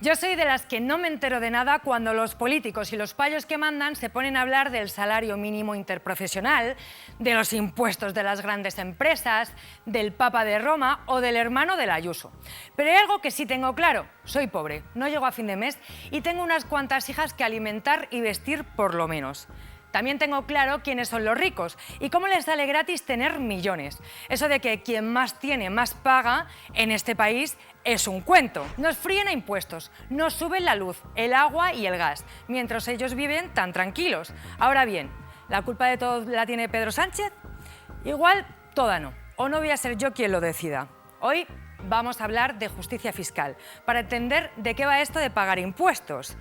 Yo soy de las que no me entero de nada cuando los políticos y los payos que mandan se ponen a hablar del salario mínimo interprofesional, de los impuestos de las grandes empresas, del Papa de Roma o del hermano del Ayuso. Pero hay algo que sí tengo claro: soy pobre, no llego a fin de mes y tengo unas cuantas hijas que alimentar y vestir por lo menos. También tengo claro quiénes son los ricos y cómo les sale gratis tener millones. Eso de que quien más tiene, más paga en este país es un cuento. Nos fríen a impuestos, nos suben la luz, el agua y el gas, mientras ellos viven tan tranquilos. Ahora bien, ¿la culpa de todo la tiene Pedro Sánchez? Igual toda no, o no voy a ser yo quien lo decida. Hoy vamos a hablar de justicia fiscal, para entender de qué va esto de pagar impuestos.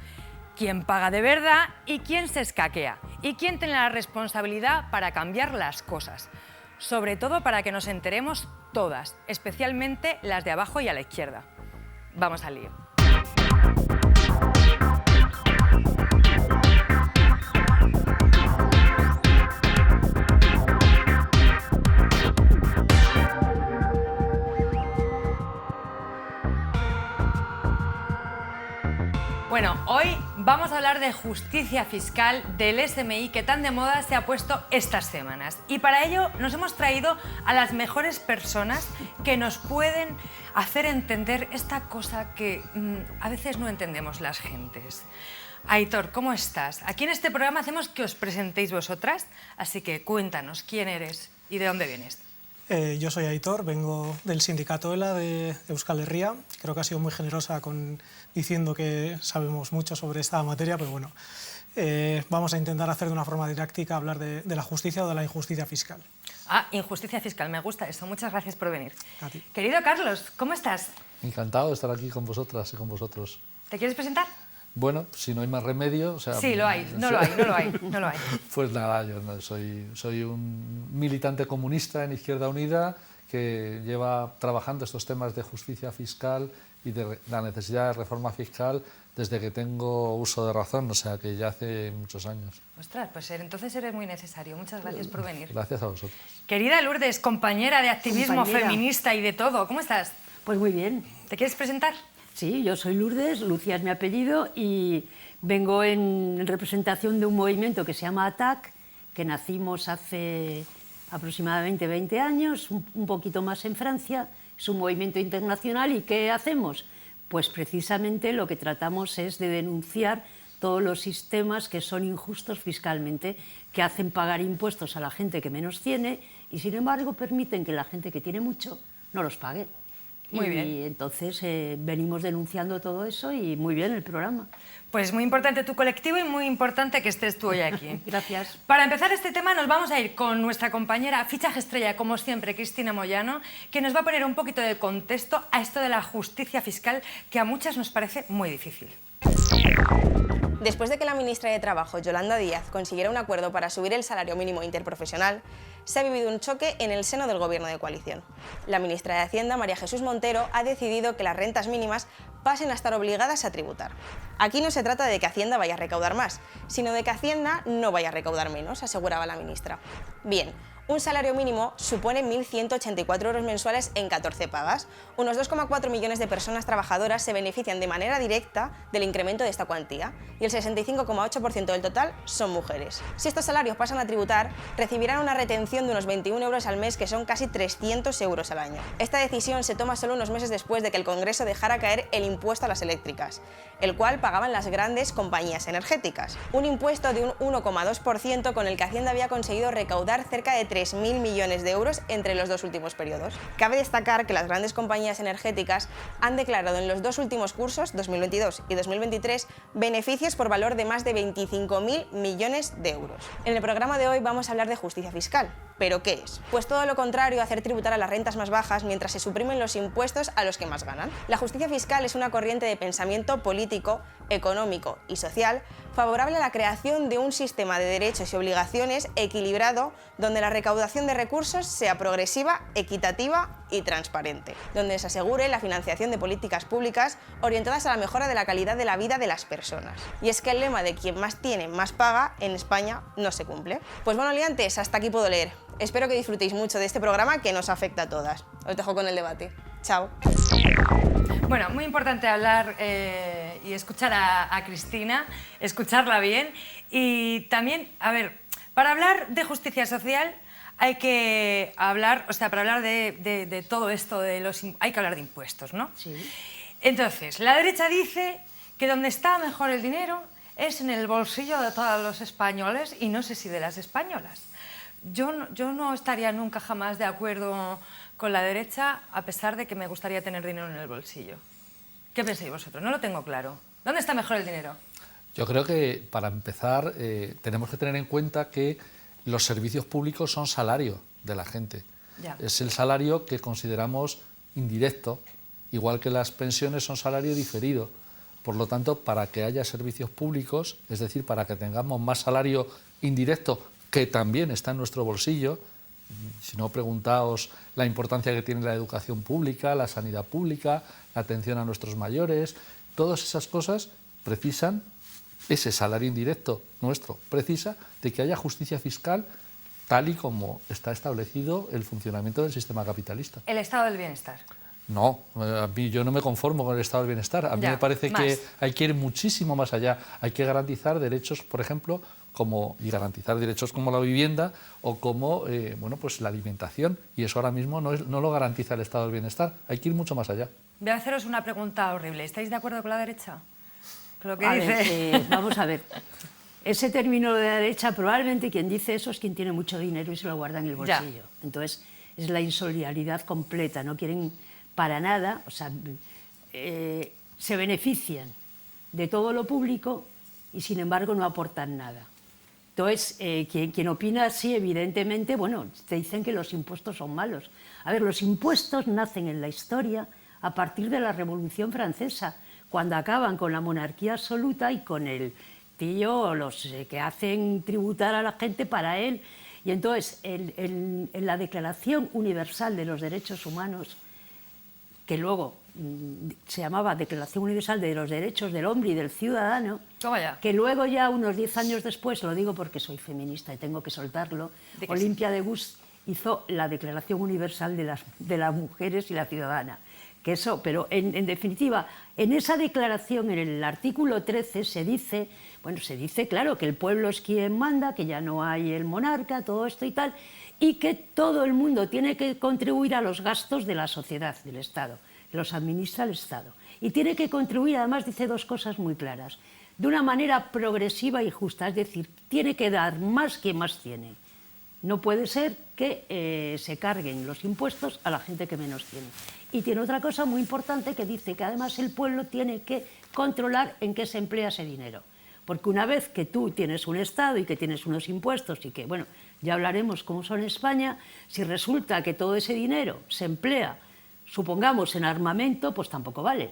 ¿Quién paga de verdad y quién se escaquea? ¿Y quién tiene la responsabilidad para cambiar las cosas? Sobre todo para que nos enteremos todas, especialmente las de abajo y a la izquierda. Vamos al lío. Bueno, hoy vamos a hablar de justicia fiscal, del SMI que tan de moda se ha puesto estas semanas. Y para ello nos hemos traído a las mejores personas que nos pueden hacer entender esta cosa que a veces no entendemos las gentes. Aitor, ¿cómo estás? Aquí en este programa hacemos que os presentéis vosotras, así que cuéntanos quién eres y de dónde vienes. Yo soy Aitor, vengo del sindicato ELA de Euskal Herria. Creo que ha sido muy generosa diciendo que sabemos mucho sobre esta materia, pero bueno, vamos a intentar hacer de una forma didáctica hablar de la justicia o de la injusticia fiscal. Ah, injusticia fiscal, me gusta eso. Muchas gracias por venir. A ti. Querido Carlos, ¿cómo estás? Encantado de estar aquí con vosotras y con vosotros. ¿Te quieres presentar? Bueno, si no hay más remedio... O sea, sí, lo hay. No lo hay. Pues nada, yo soy un militante comunista en Izquierda Unida que lleva trabajando estos temas de justicia fiscal y de la necesidad de reforma fiscal desde que tengo uso de razón, o sea, que ya hace muchos años. Ostras, pues entonces eres muy necesario. Muchas gracias por venir. Gracias a vosotros. Querida Lourdes, compañera de activismo feminista y de todo, ¿cómo estás? Pues muy bien. ¿Te quieres presentar? Sí, yo soy Lourdes, Lucía es mi apellido y vengo en representación de un movimiento que se llama ATTAC, que nacimos hace aproximadamente 20 años, un poquito más en Francia. Es un movimiento internacional y ¿qué hacemos? Pues precisamente lo que tratamos es de denunciar todos los sistemas que son injustos fiscalmente, que hacen pagar impuestos a la gente que menos tiene y sin embargo permiten que la gente que tiene mucho no los pague. Muy bien. Y entonces venimos denunciando todo eso y muy bien el programa. Pues muy importante tu colectivo y muy importante que estés tú hoy aquí. Gracias. Para empezar este tema nos vamos a ir con nuestra compañera fichaje estrella, como siempre, Cristina Moyano, que nos va a poner un poquito de contexto a esto de la justicia fiscal que a muchas nos parece muy difícil. Después de que la ministra de Trabajo, Yolanda Díaz, consiguiera un acuerdo para subir el salario mínimo interprofesional, se ha vivido un choque en el seno del gobierno de coalición. La ministra de Hacienda, María Jesús Montero, ha decidido que las rentas mínimas pasen a estar obligadas a tributar. Aquí no se trata de que Hacienda vaya a recaudar más, sino de que Hacienda no vaya a recaudar menos, aseguraba la ministra. Bien, un salario mínimo supone 1.184 euros mensuales en 14 pagas. Unos 2,4 millones de personas trabajadoras se benefician de manera directa del incremento de esta cuantía y el 65,8% del total son mujeres. Si estos salarios pasan a tributar, recibirán una retención de unos 21 euros al mes, que son casi 300 euros al año. Esta decisión se toma solo unos meses después de que el Congreso dejara caer el impuesto a las eléctricas, el cual pagaban las grandes compañías energéticas. Un impuesto de un 1,2% con el que Hacienda había conseguido recaudar cerca de 3.000 millones de euros entre los dos últimos periodos. Cabe destacar que las grandes compañías energéticas han declarado en los dos últimos cursos, 2022 y 2023, beneficios por valor de más de 25.000 millones de euros. En el programa de hoy vamos a hablar de justicia fiscal. ¿Pero qué es? Pues todo lo contrario, hacer tributar a las rentas más bajas mientras se suprimen los impuestos a los que más ganan. La justicia fiscal es una corriente de pensamiento político, económico y social favorable a la creación de un sistema de derechos y obligaciones equilibrado, donde la recaudación de recursos sea progresiva, equitativa y transparente, donde se asegure la financiación de políticas públicas orientadas a la mejora de la calidad de la vida de las personas. Y es que el lema de quien más tiene, más paga, en España no se cumple. Pues bueno, liantes, hasta aquí puedo leer. Espero que disfrutéis mucho de este programa que nos afecta a todas. Os dejo con el debate. Chao. Bueno, muy importante hablar y escuchar a Cristina, escucharla bien. Y también, a ver, para hablar de justicia social hay que hablar, o sea, para hablar de todo esto, hay que hablar de impuestos, ¿no? Sí. Entonces, la derecha dice que donde está mejor el dinero es en el bolsillo de todos los españoles y no sé si de las españolas. Yo no estaría nunca jamás de acuerdo con la derecha, a pesar de que me gustaría tener dinero en el bolsillo. ¿Qué pensáis vosotros? No lo tengo claro. ¿Dónde está mejor el dinero? Yo creo que, para empezar, tenemos que tener en cuenta que los servicios públicos son salario de la gente. Ya. Es el salario que consideramos indirecto, igual que las pensiones son salario diferido. Por lo tanto, para que haya servicios públicos, es decir, para que tengamos más salario indirecto, que también está en nuestro bolsillo, si no, preguntaos la importancia que tiene la educación pública, la sanidad pública, la atención a nuestros mayores, todas esas cosas precisan, ese salario indirecto nuestro precisa de que haya justicia fiscal tal y como está establecido el funcionamiento del sistema capitalista. El estado del bienestar. No, yo no me conformo con el estado del bienestar. A mí me parece que hay que ir muchísimo más allá. Hay que garantizar derechos, por ejemplo, y garantizar derechos como la vivienda o como pues la alimentación. Y eso ahora mismo no lo garantiza el estado del bienestar. Hay que ir mucho más allá. Voy a haceros una pregunta horrible. ¿Estáis de acuerdo con la derecha? Con lo que A dice... ver, vamos a ver. Ese término de la derecha, probablemente quien dice eso es quien tiene mucho dinero y se lo guarda en el bolsillo. Ya. Entonces, es la insolidaridad completa. No quieren para nada, o sea, se benefician de todo lo público y sin embargo no aportan nada. Entonces, quien opina así, evidentemente, bueno, te dicen que los impuestos son malos. A ver, los impuestos nacen en la historia a partir de la Revolución Francesa, cuando acaban con la monarquía absoluta y con el tío, los que hacen tributar a la gente para él. Y entonces, en la Declaración Universal de los Derechos Humanos, que luego se llamaba Declaración Universal de los Derechos del Hombre y del Ciudadano, Toma ya. que luego ya unos 10 años después, lo digo porque soy feminista y tengo que soltarlo, Olimpia de Gust hizo la Declaración Universal de las Mujeres y la Ciudadana. Que eso, pero en definitiva, en esa declaración, en el artículo 13, se dice, claro, que el pueblo es quien manda, que ya no hay el monarca, todo esto y tal, y que todo el mundo tiene que contribuir a los gastos de la sociedad, del Estado. Los administra el Estado. Y tiene que contribuir, además dice dos cosas muy claras, de una manera progresiva y justa, es decir, tiene que dar más que más tiene. No puede ser que se carguen los impuestos a la gente que menos tiene. Y tiene otra cosa muy importante que dice que además el pueblo tiene que controlar en qué se emplea ese dinero. Porque una vez que tú tienes un Estado y que tienes unos impuestos y que, bueno, ya hablaremos cómo son en España, si resulta que todo ese dinero se emplea, supongamos, en armamento, pues tampoco vale.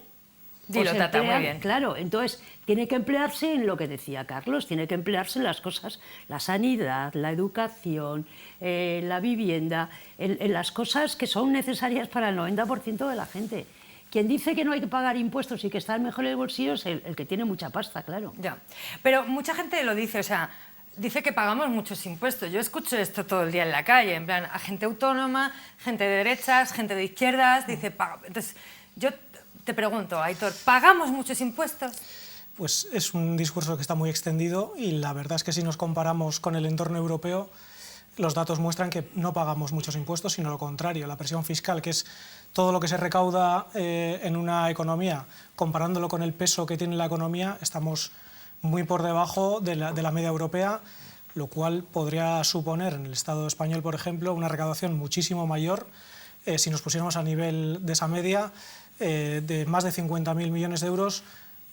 Dilo, Tata, muy bien. Claro, entonces tiene que emplearse en lo que decía Carlos, tiene que emplearse en las cosas, la sanidad, la educación, la vivienda, en las cosas que son necesarias para el 90% de la gente. Quien dice que no hay que pagar impuestos y que está mejor en el bolsillo es el que tiene mucha pasta, claro. Ya, pero mucha gente lo dice, o sea, dice que pagamos muchos impuestos. Yo escucho esto todo el día en la calle, en plan, a gente autónoma, gente de derechas, gente de izquierdas, dice, paga. Entonces, yo te pregunto, Aitor, ¿pagamos muchos impuestos? Pues es un discurso que está muy extendido y la verdad es que si nos comparamos con el entorno europeo, los datos muestran que no pagamos muchos impuestos, sino lo contrario. La presión fiscal, que es todo lo que se recauda en una economía, comparándolo con el peso que tiene la economía, estamos muy por debajo de la media europea, lo cual podría suponer en el Estado español, por ejemplo, una recaudación muchísimo mayor si nos pusiéramos a nivel de esa media, de más de 50.000 millones de euros,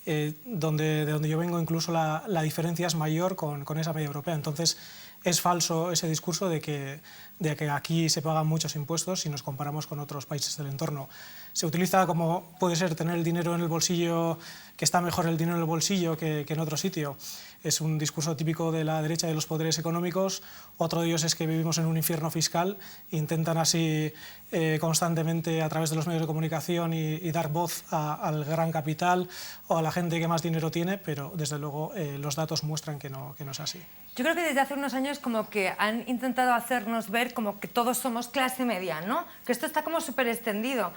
de donde yo vengo incluso la diferencia es mayor con esa media europea. Entonces es falso ese discurso de que aquí se pagan muchos impuestos si nos comparamos con otros países del entorno. Se utiliza como puede ser tener el dinero en el bolsillo, que está mejor el dinero en el bolsillo que en otro sitio. Es un discurso típico de la derecha y de los poderes económicos. Otro de ellos es que vivimos en un infierno fiscal. Intentan así constantemente a través de los medios de comunicación y dar voz al gran capital o a la gente que más dinero tiene, pero desde luego los datos muestran que no es así. Yo creo que desde hace unos años como que han intentado hacernos ver ver como que todos somos clase media, ¿no? Que esto está como súper extendido.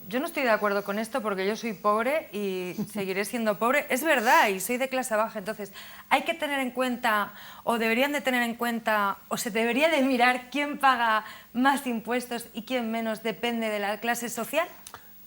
Yo no estoy de acuerdo con esto porque yo soy pobre y seguiré siendo pobre. Es verdad, y soy de clase baja. Entonces, hay que tener en cuenta, o deberían de tener en cuenta, o se debería de mirar quién paga más impuestos y quién menos, depende de la clase social.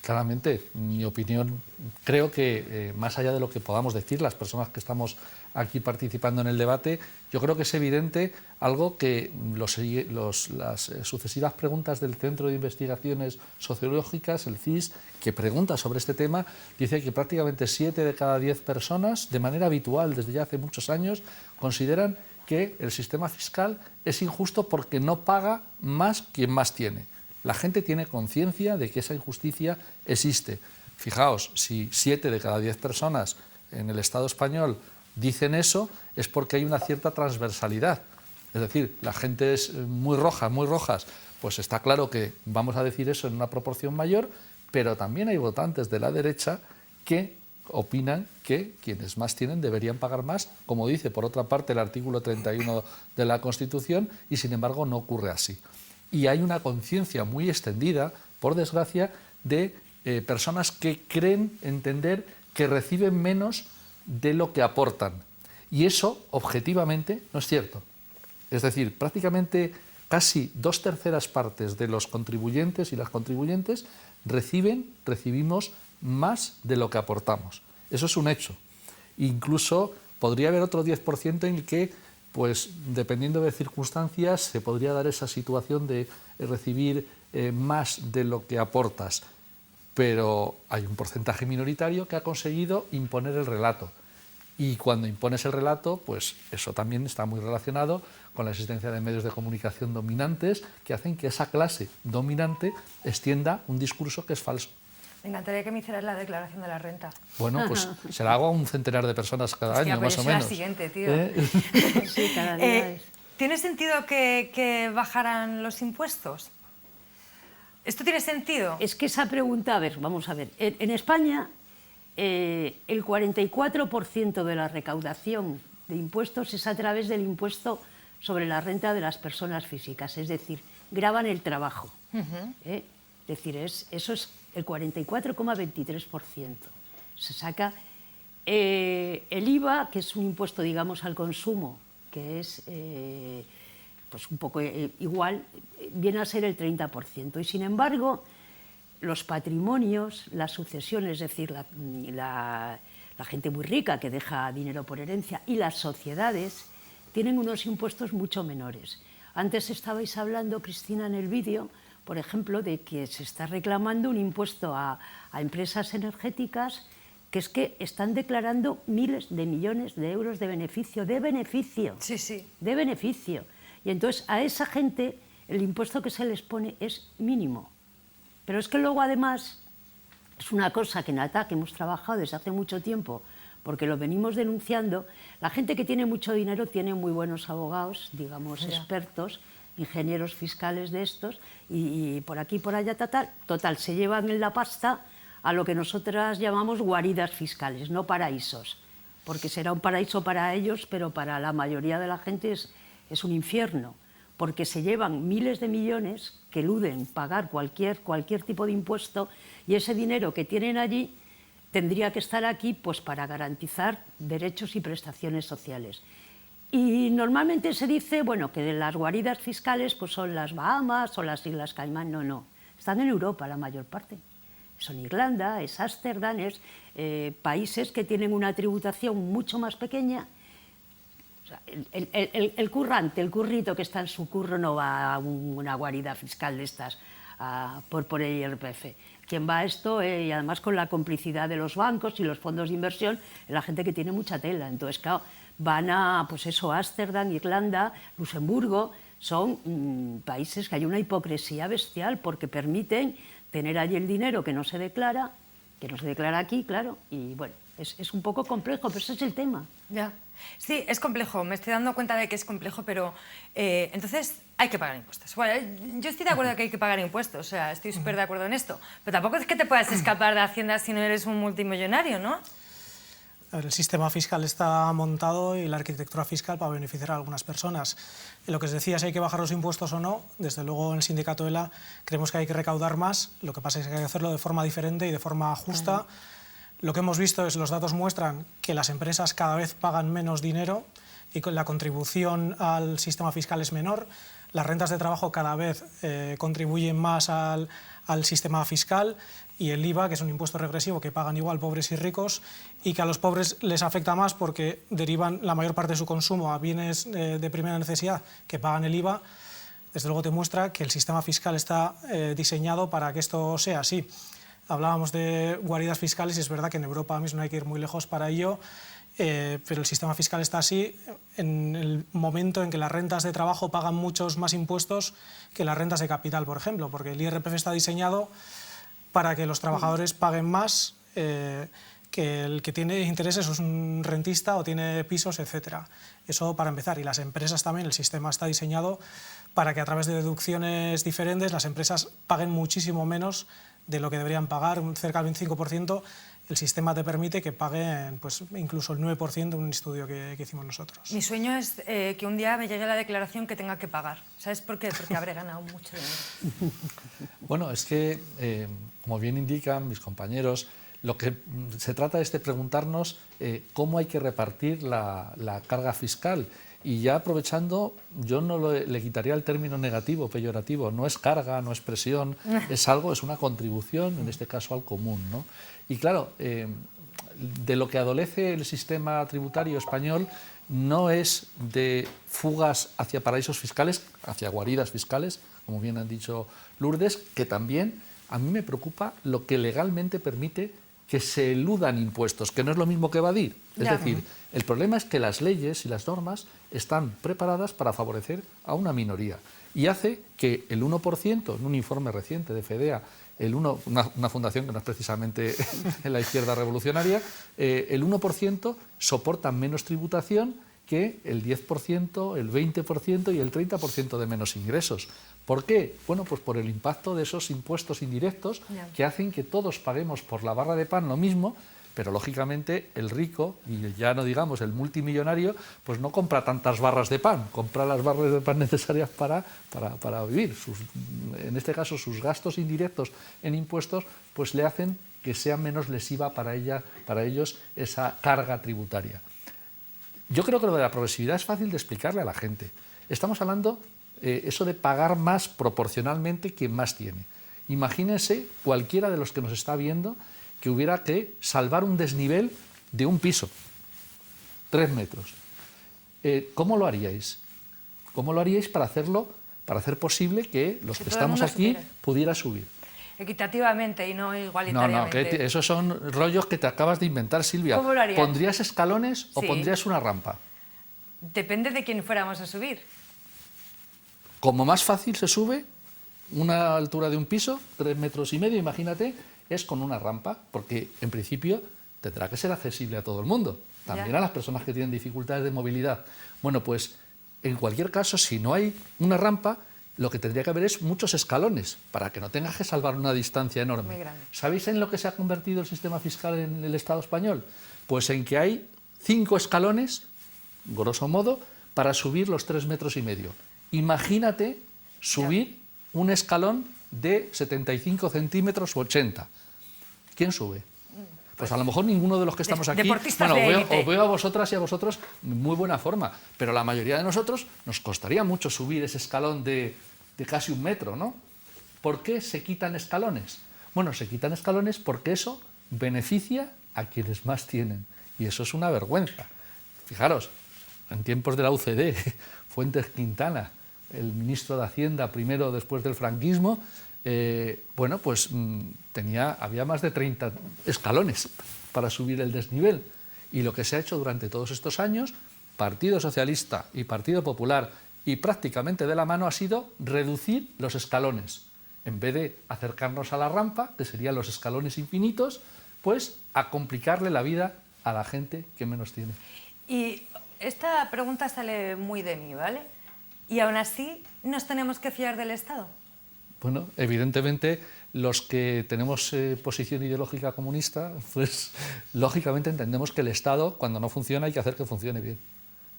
Claramente, en mi opinión, creo que más allá de lo que podamos decir las personas que estamos aquí participando en el debate, yo creo que es evidente algo que las sucesivas preguntas del Centro de Investigaciones Sociológicas, el CIS, que pregunta sobre este tema, dice que prácticamente 7 de cada 10 personas, de manera habitual desde ya hace muchos años, consideran que el sistema fiscal es injusto porque no paga más quien más tiene. La gente tiene conciencia de que esa injusticia existe. Fijaos, si 7 de cada 10 personas en el Estado español dicen eso, es porque hay una cierta transversalidad. Es decir, la gente es muy rojas, pues está claro que vamos a decir eso en una proporción mayor, pero también hay votantes de la derecha que opinan que quienes más tienen deberían pagar más, como dice por otra parte el artículo 31 de la Constitución, y sin embargo no ocurre así. Y hay una conciencia muy extendida, por desgracia, de personas que creen entender que reciben menos de lo que aportan. Y eso, objetivamente, no es cierto. Es decir, prácticamente casi 2/3 partes de los contribuyentes y las contribuyentes recibimos más de lo que aportamos. Eso es un hecho. Incluso podría haber otro 10% en el que, pues, dependiendo de circunstancias, se podría dar esa situación de recibir más de lo que aportas. Pero hay un porcentaje minoritario que ha conseguido imponer el relato. Y cuando impones el relato, pues eso también está muy relacionado con la existencia de medios de comunicación dominantes que hacen que esa clase dominante extienda un discurso que es falso. Me encantaría que me hicieras la declaración de la renta. Bueno, pues se la hago a un centenar de personas cada año, pues más o menos. la siguiente, tío. Sí, cada día es. ¿Tiene sentido que bajaran los impuestos? ¿Esto tiene sentido? Es que esa pregunta, a ver, vamos a ver. En España, el 44% de la recaudación de impuestos es a través del impuesto sobre la renta de las personas físicas, es decir, gravan el trabajo. Es decir, eso es el 44,23%. Se saca el IVA, que es un impuesto, digamos, al consumo, que es pues un poco igual, viene a ser el 30%. Y sin embargo, los patrimonios, las sucesiones, es decir, la gente muy rica que deja dinero por herencia, y las sociedades tienen unos impuestos mucho menores. Antes estabais hablando, Cristina, en el vídeo, por ejemplo, de que se está reclamando un impuesto a empresas energéticas que es que están declarando miles de millones de euros de beneficio, Sí, sí. de beneficio. Y entonces a esa gente el impuesto que se les pone es mínimo. Pero es que luego además es una cosa que en ATAC hemos trabajado desde hace mucho tiempo, porque lo venimos denunciando. La gente que tiene mucho dinero tiene muy buenos abogados, digamos, expertos, ingenieros fiscales de estos, y por aquí y por allá, total, se llevan en la pasta a lo que nosotras llamamos guaridas fiscales, no paraísos, porque será un paraíso para ellos, pero para la mayoría de la gente es un infierno, porque se llevan miles de millones que eluden pagar cualquier tipo de impuesto, y ese dinero que tienen allí tendría que estar aquí pues, para garantizar derechos y prestaciones sociales. Y normalmente se dice, bueno, que las guaridas fiscales pues, son las Bahamas o las Islas Caimán. No, están en Europa la mayor parte. Son Irlanda, es Ámsterdam, es países que tienen una tributación mucho más pequeña. O sea, el currante, el currito que está en su curro no va a una guarida fiscal de estas por el IRPF. Quien va a esto, y además con la complicidad de los bancos y los fondos de inversión, es la gente que tiene mucha tela. Entonces, claro, van a, pues eso, Ámsterdam, Irlanda, Luxemburgo, son países que hay una hipocresía bestial porque permiten tener allí el dinero que no se declara aquí, claro, y bueno, es un poco complejo, pero ese es el tema. Ya. Sí, es complejo, me estoy dando cuenta de que es complejo, pero entonces hay que pagar impuestos. Bueno, yo estoy de acuerdo que hay que pagar impuestos, o sea, estoy súper de acuerdo en esto, pero tampoco es que te puedas escapar de Hacienda si no eres un multimillonario, ¿no? El sistema fiscal está montado y la arquitectura fiscal para beneficiar a algunas personas. En lo que os decía, si hay que bajar los impuestos o no, desde luego en el sindicato ELA creemos que hay que recaudar más, lo que pasa es que hay que hacerlo de forma diferente y de forma justa. Lo que hemos visto es, los datos muestran que las empresas cada vez pagan menos dinero y la contribución al sistema fiscal es menor. Las rentas de trabajo cada vez contribuyen más al sistema fiscal, y el IVA, que es un impuesto regresivo que pagan igual pobres y ricos, y que a los pobres les afecta más porque derivan la mayor parte de su consumo a bienes de primera necesidad que pagan el IVA, desde luego te muestra que el sistema fiscal está diseñado para que esto sea así. Hablábamos de guaridas fiscales y es verdad que en Europa mismo no hay que ir muy lejos para ello, pero el sistema fiscal está así en el momento en que las rentas de trabajo pagan muchos más impuestos que las rentas de capital, por ejemplo, porque el IRPF está diseñado para que los trabajadores paguen más que el que tiene intereses o es un rentista o tiene pisos, etc. Eso para empezar. Y las empresas también, el sistema está diseñado para que a través de deducciones diferentes las empresas paguen muchísimo menos de lo que deberían pagar, cerca del 25%. El sistema te permite que paguen pues, incluso el 9% en un estudio que hicimos nosotros. Mi sueño es que un día me llegue la declaración que tenga que pagar. ¿Sabes por qué? Porque habré ganado mucho dinero. Bueno, es que, como bien indican mis compañeros, lo que se trata es de preguntarnos cómo hay que repartir la carga fiscal. Y ya aprovechando, yo no le quitaría el término negativo, peyorativo. No es carga, no es presión, es algo, es una contribución, en este caso al común, ¿no? Y claro, de lo que adolece el sistema tributario español no es de fugas hacia paraísos fiscales, hacia guaridas fiscales, como bien han dicho Lourdes, que también a mí me preocupa lo que legalmente permite que se eludan impuestos, que no es lo mismo que evadir. Es decir, el problema es que las leyes y las normas están preparadas para favorecer a una minoría y hace que el 1%, en un informe reciente de FEDEA, una fundación que no es precisamente en la izquierda revolucionaria, el 1% soporta menos tributación que el 10%, el 20% y el 30% de menos ingresos. ¿Por qué? Bueno, pues por el impacto de esos impuestos indirectos que hacen que todos paguemos por la barra de pan lo mismo, pero lógicamente el rico, y ya no digamos el multimillonario, pues no compra tantas barras de pan, compra las barras de pan necesarias para vivir. En este caso, sus gastos indirectos en impuestos pues le hacen que sea menos lesiva para ellos esa carga tributaria. Yo creo que lo de la progresividad es fácil de explicarle a la gente. Estamos hablando eso de pagar más proporcionalmente quien más tiene. Imagínense cualquiera de los que nos está viendo que hubiera que salvar un desnivel de un piso, 3 metros. ¿Cómo lo haríais? ¿Cómo lo haríais para hacer posible que los que estamos aquí pudiera subir? Equitativamente y no igualitariamente. No, que esos son rollos que te acabas de inventar, Silvia. ¿Cómo lo harías? ¿Pondrías escalones o pondrías una rampa? Depende de quién fuéramos a subir. Como más fácil se sube, una altura de un piso, 3,5 metros, imagínate, es con una rampa, porque en principio tendrá que ser accesible a todo el mundo, también a las personas que tienen dificultades de movilidad. Bueno, pues en cualquier caso, si no hay una rampa, lo que tendría que haber es muchos escalones, para que no tengas que salvar una distancia enorme. Muy grande. ¿Sabéis en lo que se ha convertido el sistema fiscal en el Estado español? Pues en que hay 5 escalones, grosso modo, para subir los 3,5 metros. Imagínate subir un escalón de 75 centímetros o 80. ¿Quién sube? Pues a lo mejor ninguno de los que estamos aquí. Deportistas os veo a vosotras y a vosotros en muy buena forma, pero la mayoría de nosotros nos costaría mucho subir ese escalón de casi 1 metro, ¿no? ¿Por qué se quitan escalones? Bueno, se quitan escalones porque eso beneficia a quienes más tienen, y eso es una vergüenza. Fijaros, en tiempos de la UCD, Fuentes Quintana, el ministro de Hacienda primero después del franquismo, bueno, pues había más de 30 escalones para subir el desnivel. Y lo que se ha hecho durante todos estos años, Partido Socialista y Partido Popular, y prácticamente de la mano, ha sido reducir los escalones. En vez de acercarnos a la rampa, que serían los escalones infinitos, pues a complicarle la vida a la gente que menos tiene. Y esta pregunta sale muy de mí, ¿vale? Y aún así, ¿nos tenemos que fiar del Estado? Bueno, evidentemente los que tenemos posición ideológica comunista, pues lógicamente entendemos que el Estado, cuando no funciona, hay que hacer que funcione bien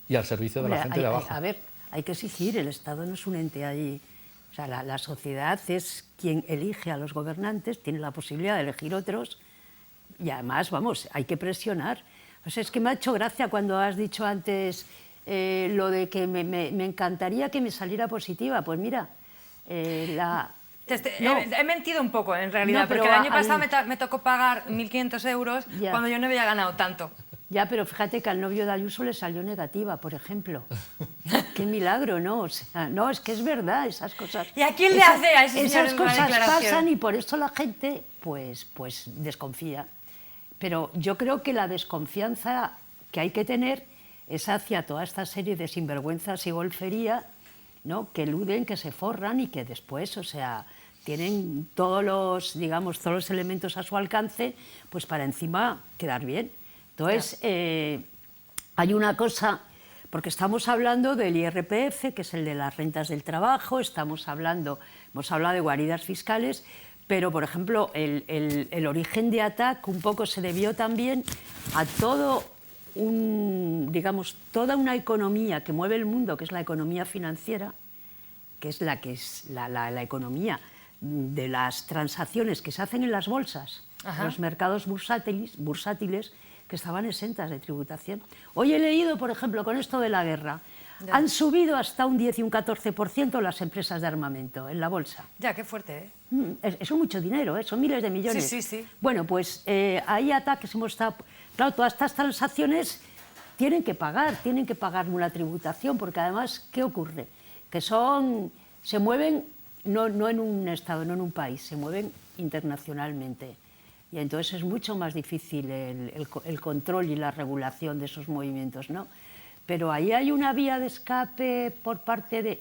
y al servicio de la gente de abajo. A ver, hay que exigir, el Estado no es un ente ahí. O sea, la sociedad es quien elige a los gobernantes, tiene la posibilidad de elegir otros y además, vamos, hay que presionar. O sea, es que me ha hecho gracia cuando has dicho antes lo de que me encantaría que me saliera positiva. Pues mira, He mentido un poco, en realidad, No, pero porque el año pasado me tocó pagar 1.500 euros Ya. cuando yo no había ganado tanto. Ya, pero fíjate que al novio de Ayuso le salió negativa, por ejemplo. Qué milagro, ¿no? O sea, no, es que es verdad, esas cosas. ¿Y a quién le hace a ese señor Esas una cosas declaración? pasan y por eso la gente, pues desconfía. Pero yo creo que la desconfianza que hay que tener es hacia toda esta serie de sinvergüenzas y golfería, ¿no? Que eluden, que se forran y que después, o sea, tienen todos los, digamos, todos los elementos a su alcance, pues para encima quedar bien. Entonces, hay una cosa, porque estamos hablando del IRPF, que es el de las rentas del trabajo, hemos hablado de guaridas fiscales, pero, por ejemplo, el origen de ATAC un poco se debió también a toda una economía que mueve el mundo, que es la economía financiera, que es la economía de las transacciones que se hacen en las bolsas, en los mercados bursátiles, que estaban exentas de tributación. Hoy he leído, por ejemplo, con esto de la guerra, han subido hasta un 10 y un 14% las empresas de armamento en la bolsa. Ya, qué fuerte, ¿eh? Eso es mucho dinero, ¿eh? Son miles de millones. Sí. Bueno, pues hay ataques, hemos estado... Claro, todas estas transacciones tienen que pagar una tributación, porque además, ¿qué ocurre? Que se mueven no en un Estado, no en un país, se mueven internacionalmente. Y entonces es mucho más difícil el control y la regulación de esos movimientos, ¿no? Pero ahí hay una vía de escape por parte de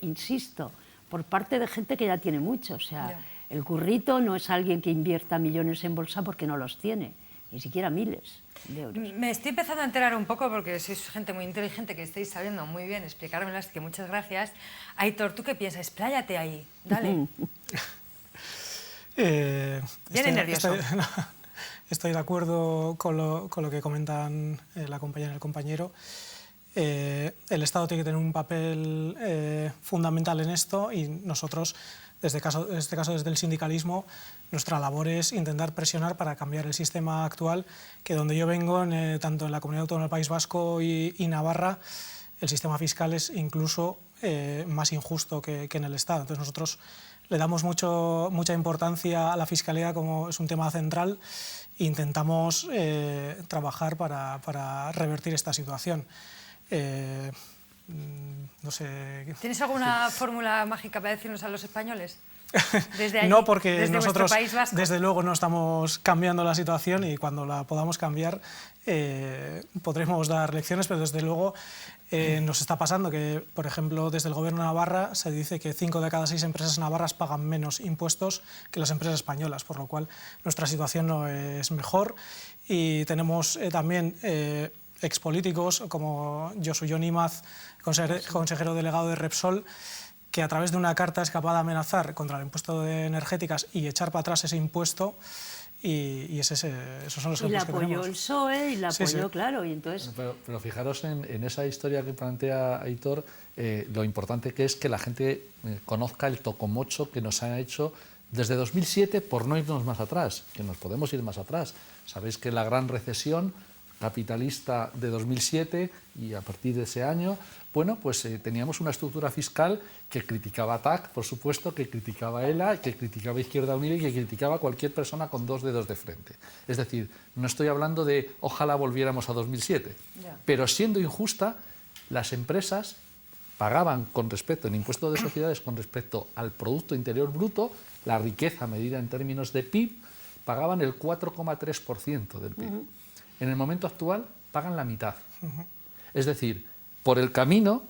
gente que ya tiene mucho. O sea, el currito no es alguien que invierta millones en bolsa porque no los tiene, ni siquiera miles de euros. Me estoy empezando a enterar un poco, porque sois gente muy inteligente que estáis sabiendo muy bien explicármelo, así que muchas gracias. Aitor, ¿tú qué piensas? Expláyate ahí, dale. Viene nervioso. Estoy de acuerdo con lo que comentan la compañera y el compañero. El Estado tiene que tener un papel fundamental en esto y nosotros, en este caso desde el sindicalismo, nuestra labor es intentar presionar para cambiar el sistema actual, que donde yo vengo, tanto en la Comunidad Autónoma del País Vasco y Navarra, el sistema fiscal es incluso más injusto que en el Estado. Entonces nosotros le damos mucha importancia a la fiscalidad como es un tema central e intentamos trabajar para revertir esta situación. No sé. ¿Tienes alguna fórmula mágica para decirnos a los españoles? Desde allí, no, porque desde nosotros País Vasco. desde luego no estamos cambiando la situación y cuando la podamos cambiar podremos dar lecciones, pero desde luego nos está pasando que, por ejemplo, desde el Gobierno de Navarra se dice que 5 de cada 6 empresas navarras pagan menos impuestos que las empresas españolas, por lo cual nuestra situación no es mejor y tenemos también expolíticos como Josu Jon Imaz, consejero delegado de Repsol, que a través de una carta es capaz de amenazar contra el impuesto de energéticas y echar para atrás ese impuesto y esos son los ejemplos que tenemos. Y la apoyó el PSOE y la apoyó, sí. Claro, y entonces... Pero fijaros en esa historia que plantea Aitor, lo importante que es que la gente conozca el tocomocho que nos ha hecho desde 2007, por no irnos más atrás, que nos podemos ir más atrás. Sabéis que la gran recesión capitalista de 2007 y a partir de ese año, bueno, pues teníamos una estructura fiscal que criticaba a TAC, por supuesto, que criticaba a ELA, que criticaba a Izquierda Unida y que criticaba a cualquier persona con 2 dedos de frente. Es decir, no estoy hablando de ojalá volviéramos a 2007, pero siendo injusta, las empresas pagaban con respecto, en impuesto de sociedades, con respecto al Producto Interior Bruto, la riqueza medida en términos de PIB, pagaban el 4,3% del PIB. En el momento actual pagan la mitad. Es decir, por el camino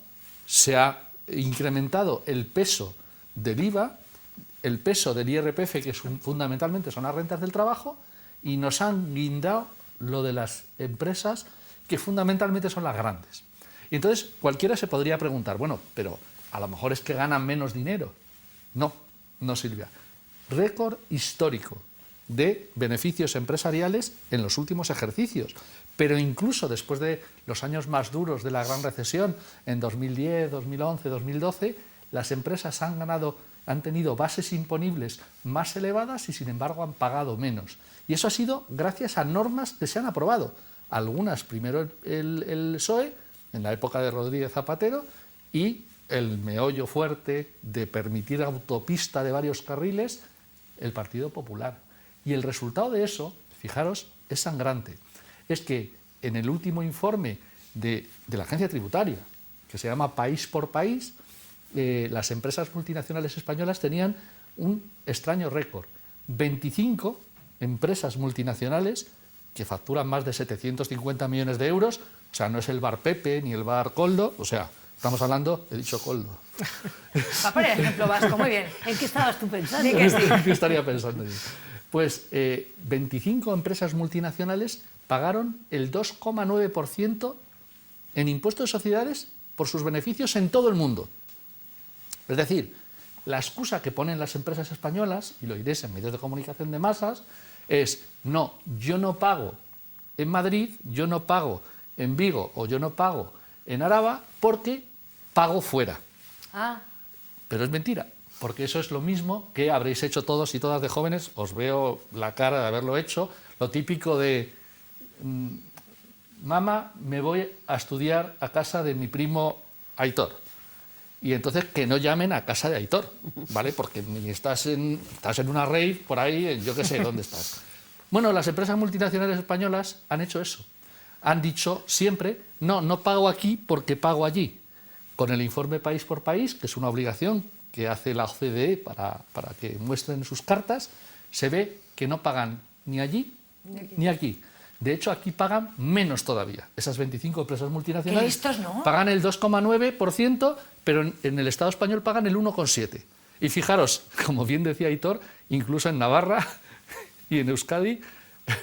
se ha incrementado el peso del IVA, el peso del IRPF, que fundamentalmente son las rentas del trabajo, y nos han guindado lo de las empresas, que fundamentalmente son las grandes. Y entonces cualquiera se podría preguntar, bueno, pero a lo mejor es que ganan menos dinero. No, Silvia. récord histórico de beneficios empresariales en los últimos ejercicios. Pero incluso después de los años más duros de la gran recesión, en 2010, 2011, 2012, las empresas han tenido bases imponibles más elevadas y sin embargo han pagado menos. Y eso ha sido gracias a normas que se han aprobado. Algunas primero el PSOE, en la época de Rodríguez Zapatero, y el meollo fuerte de permitir autopista de varios carriles, el Partido Popular. Y el resultado de eso, fijaros, es sangrante. Es que en el último informe de la agencia tributaria, que se llama País por País, las empresas multinacionales españolas tenían un extraño récord. 25 empresas multinacionales que facturan más de 750 millones de euros, o sea, no es el bar Pepe ni el bar Coldo, o sea, estamos hablando, he dicho Coldo. Va por ejemplo vasco, muy bien. ¿En qué estabas tú pensando? Sí que sí. ¿Qué estaría pensando yo? Pues 25 empresas multinacionales pagaron el 2,9% en impuestos de sociedades por sus beneficios en todo el mundo. Es decir, la excusa que ponen las empresas españolas, y lo iréis en medios de comunicación de masas, es, no, yo no pago en Madrid, yo no pago en Vigo o yo no pago en Araba porque pago fuera. Ah. Pero es mentira, porque eso es lo mismo que habréis hecho todos y todas de jóvenes, os veo la cara de haberlo hecho, lo típico de, mamá, me voy a estudiar a casa de mi primo Aitor. Y entonces que no llamen a casa de Aitor, ¿vale? Porque estás en una rave por ahí, yo qué sé dónde estás. Bueno, las empresas multinacionales españolas han hecho eso. Han dicho siempre, no, no pago aquí porque pago allí. Con el informe País por País, que es una obligación que hace la OCDE para que muestren sus cartas, se ve que no pagan ni allí ni aquí. De hecho, aquí pagan menos todavía. Esas 25 empresas multinacionales listos, ¿no? pagan el 2,9%, pero en el Estado español pagan el 1,7%. Y fijaros, como bien decía Aitor, incluso en Navarra y en Euskadi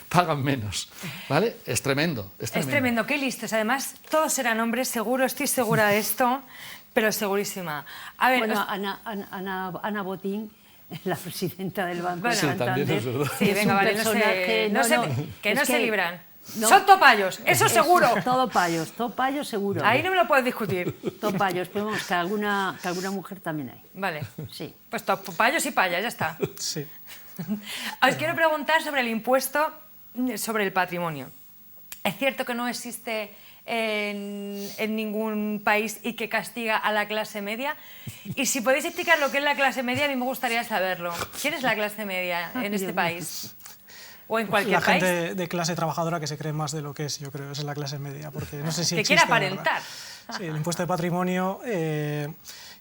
pagan menos, ¿vale? Es tremendo, es tremendo. Es tremendo, qué listos. Además, todos serán hombres, seguro, estoy segura de esto, pero segurísima. A ver, Bueno, Ana Botín, la presidenta del Banco Bueno, de sí, también Santander, es verdad. sí, es venga, un vale, personaje... que no es se libran. no. Son topallos, eso seguro. Todo payos seguro. Ahí no me lo puedes discutir. Topayos, pero vamos, que alguna mujer también hay. Vale. Sí. Pues topallos y payas, ya está. Sí. Os quiero preguntar sobre el impuesto sobre el patrimonio. ¿Es cierto que no existe en ningún país y que castiga a la clase media? Y si podéis explicar lo que es la clase media, a mí me gustaría saberlo. ¿Quién es la clase media en este país? ¿O en cualquier La país? gente de clase trabajadora que se cree más de lo que es, yo creo, esa es la clase media, porque no sé si Que existe, quiere de verdad. aparentar. Sí, el impuesto de patrimonio,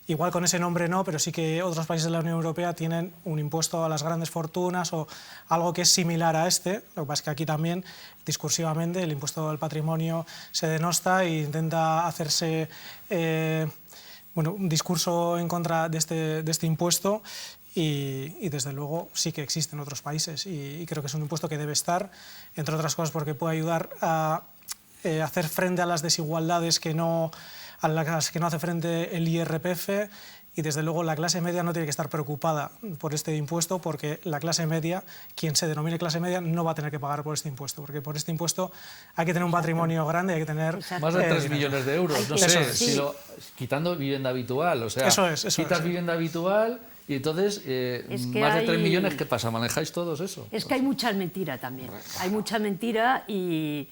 igual con ese nombre no, pero sí que otros países de la Unión Europea tienen un impuesto a las grandes fortunas o algo que es similar a este. Lo que pasa es que aquí también, discursivamente, el impuesto al patrimonio se denosta e intenta hacerse un discurso en contra de este impuesto. Y desde luego sí que existe en otros países y creo que es un impuesto que debe estar, entre otras cosas porque puede ayudar a hacer frente a las desigualdades a las que no hace frente el IRPF, y desde luego la clase media no tiene que estar preocupada por este impuesto, porque la clase media, quien se denomine clase media, no va a tener que pagar por este impuesto, porque por este impuesto hay que tener un patrimonio grande, hay que tener... Más de 3 millones de euros, no Eso sé, es. si quitando vivienda habitual, o sea, Eso quitas es. vivienda habitual y entonces Es que más de 3 hay- millones, ¿qué pasa? ¿Manejáis todos eso? Es que hay mucha mentira también. Hay mucha mentira y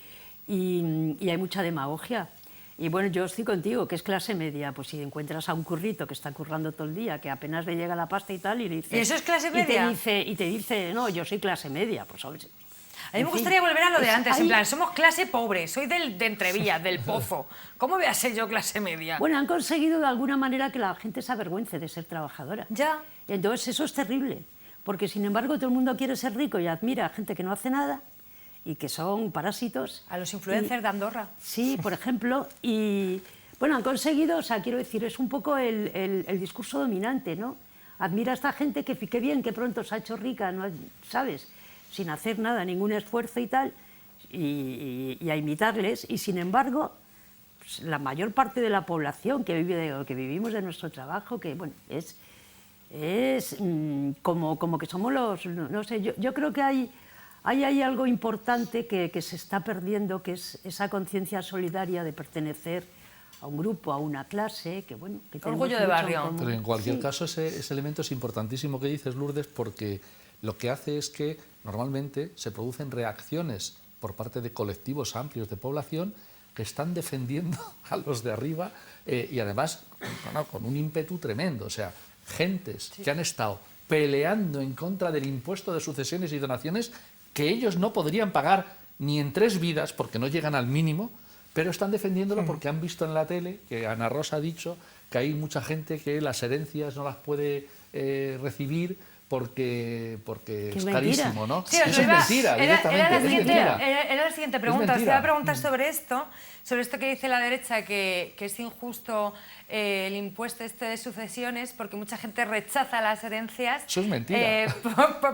hay mucha demagogia. Y bueno, yo estoy contigo, que es clase media. Pues si encuentras a un currito que está currando todo el día, que apenas le llega la pasta y tal, y le dice... ¿Y eso es clase media? Y te dice, no, yo soy clase media. Pues, A mí en me fin, gustaría volver a lo de es- antes, hay- en plan, somos clase pobre, soy de Entrevías, del Pozo. ¿Cómo voy a ser yo clase media? Bueno, han conseguido de alguna manera que la gente se avergüence de ser trabajadora. Ya. Y entonces eso es terrible, porque sin embargo todo el mundo quiere ser rico y admira a gente que no hace nada y que son parásitos. A los influencers de Andorra. Sí, por ejemplo, y bueno, han conseguido, o sea, quiero decir, es un poco el discurso dominante, ¿no? Admira a esta gente que qué bien, que pronto se ha hecho rica, ¿no? ¿Sabes? Sin hacer nada, ningún esfuerzo y tal, y a imitarles, y sin embargo, pues, la mayor parte de la población que vive que vivimos de nuestro trabajo, que bueno, es es como que somos los... No sé, yo creo que hay algo importante que se está perdiendo, que es esa conciencia solidaria de pertenecer a un grupo, a una clase, que bueno... Que orgullo de barrio. Pero en cualquier caso ese elemento es importantísimo que dices, Lourdes, porque lo que hace es que normalmente se producen reacciones por parte de colectivos amplios de población que están defendiendo a los de arriba y además con un ímpetu tremendo. O sea, gentes que han estado peleando en contra del impuesto de sucesiones y donaciones que ellos no podrían pagar ni en 3 vidas porque no llegan al mínimo, pero están defendiéndolo porque han visto en la tele, que Ana Rosa ha dicho, que hay mucha gente que las herencias no las puede recibir porque es carísimo, ¿no? Sí, eso es mentira, directamente. Era la siguiente pregunta. Os iba a preguntar sobre esto que dice la derecha, que es injusto el impuesto este de sucesiones, porque mucha gente rechaza las herencias. Eso es mentira.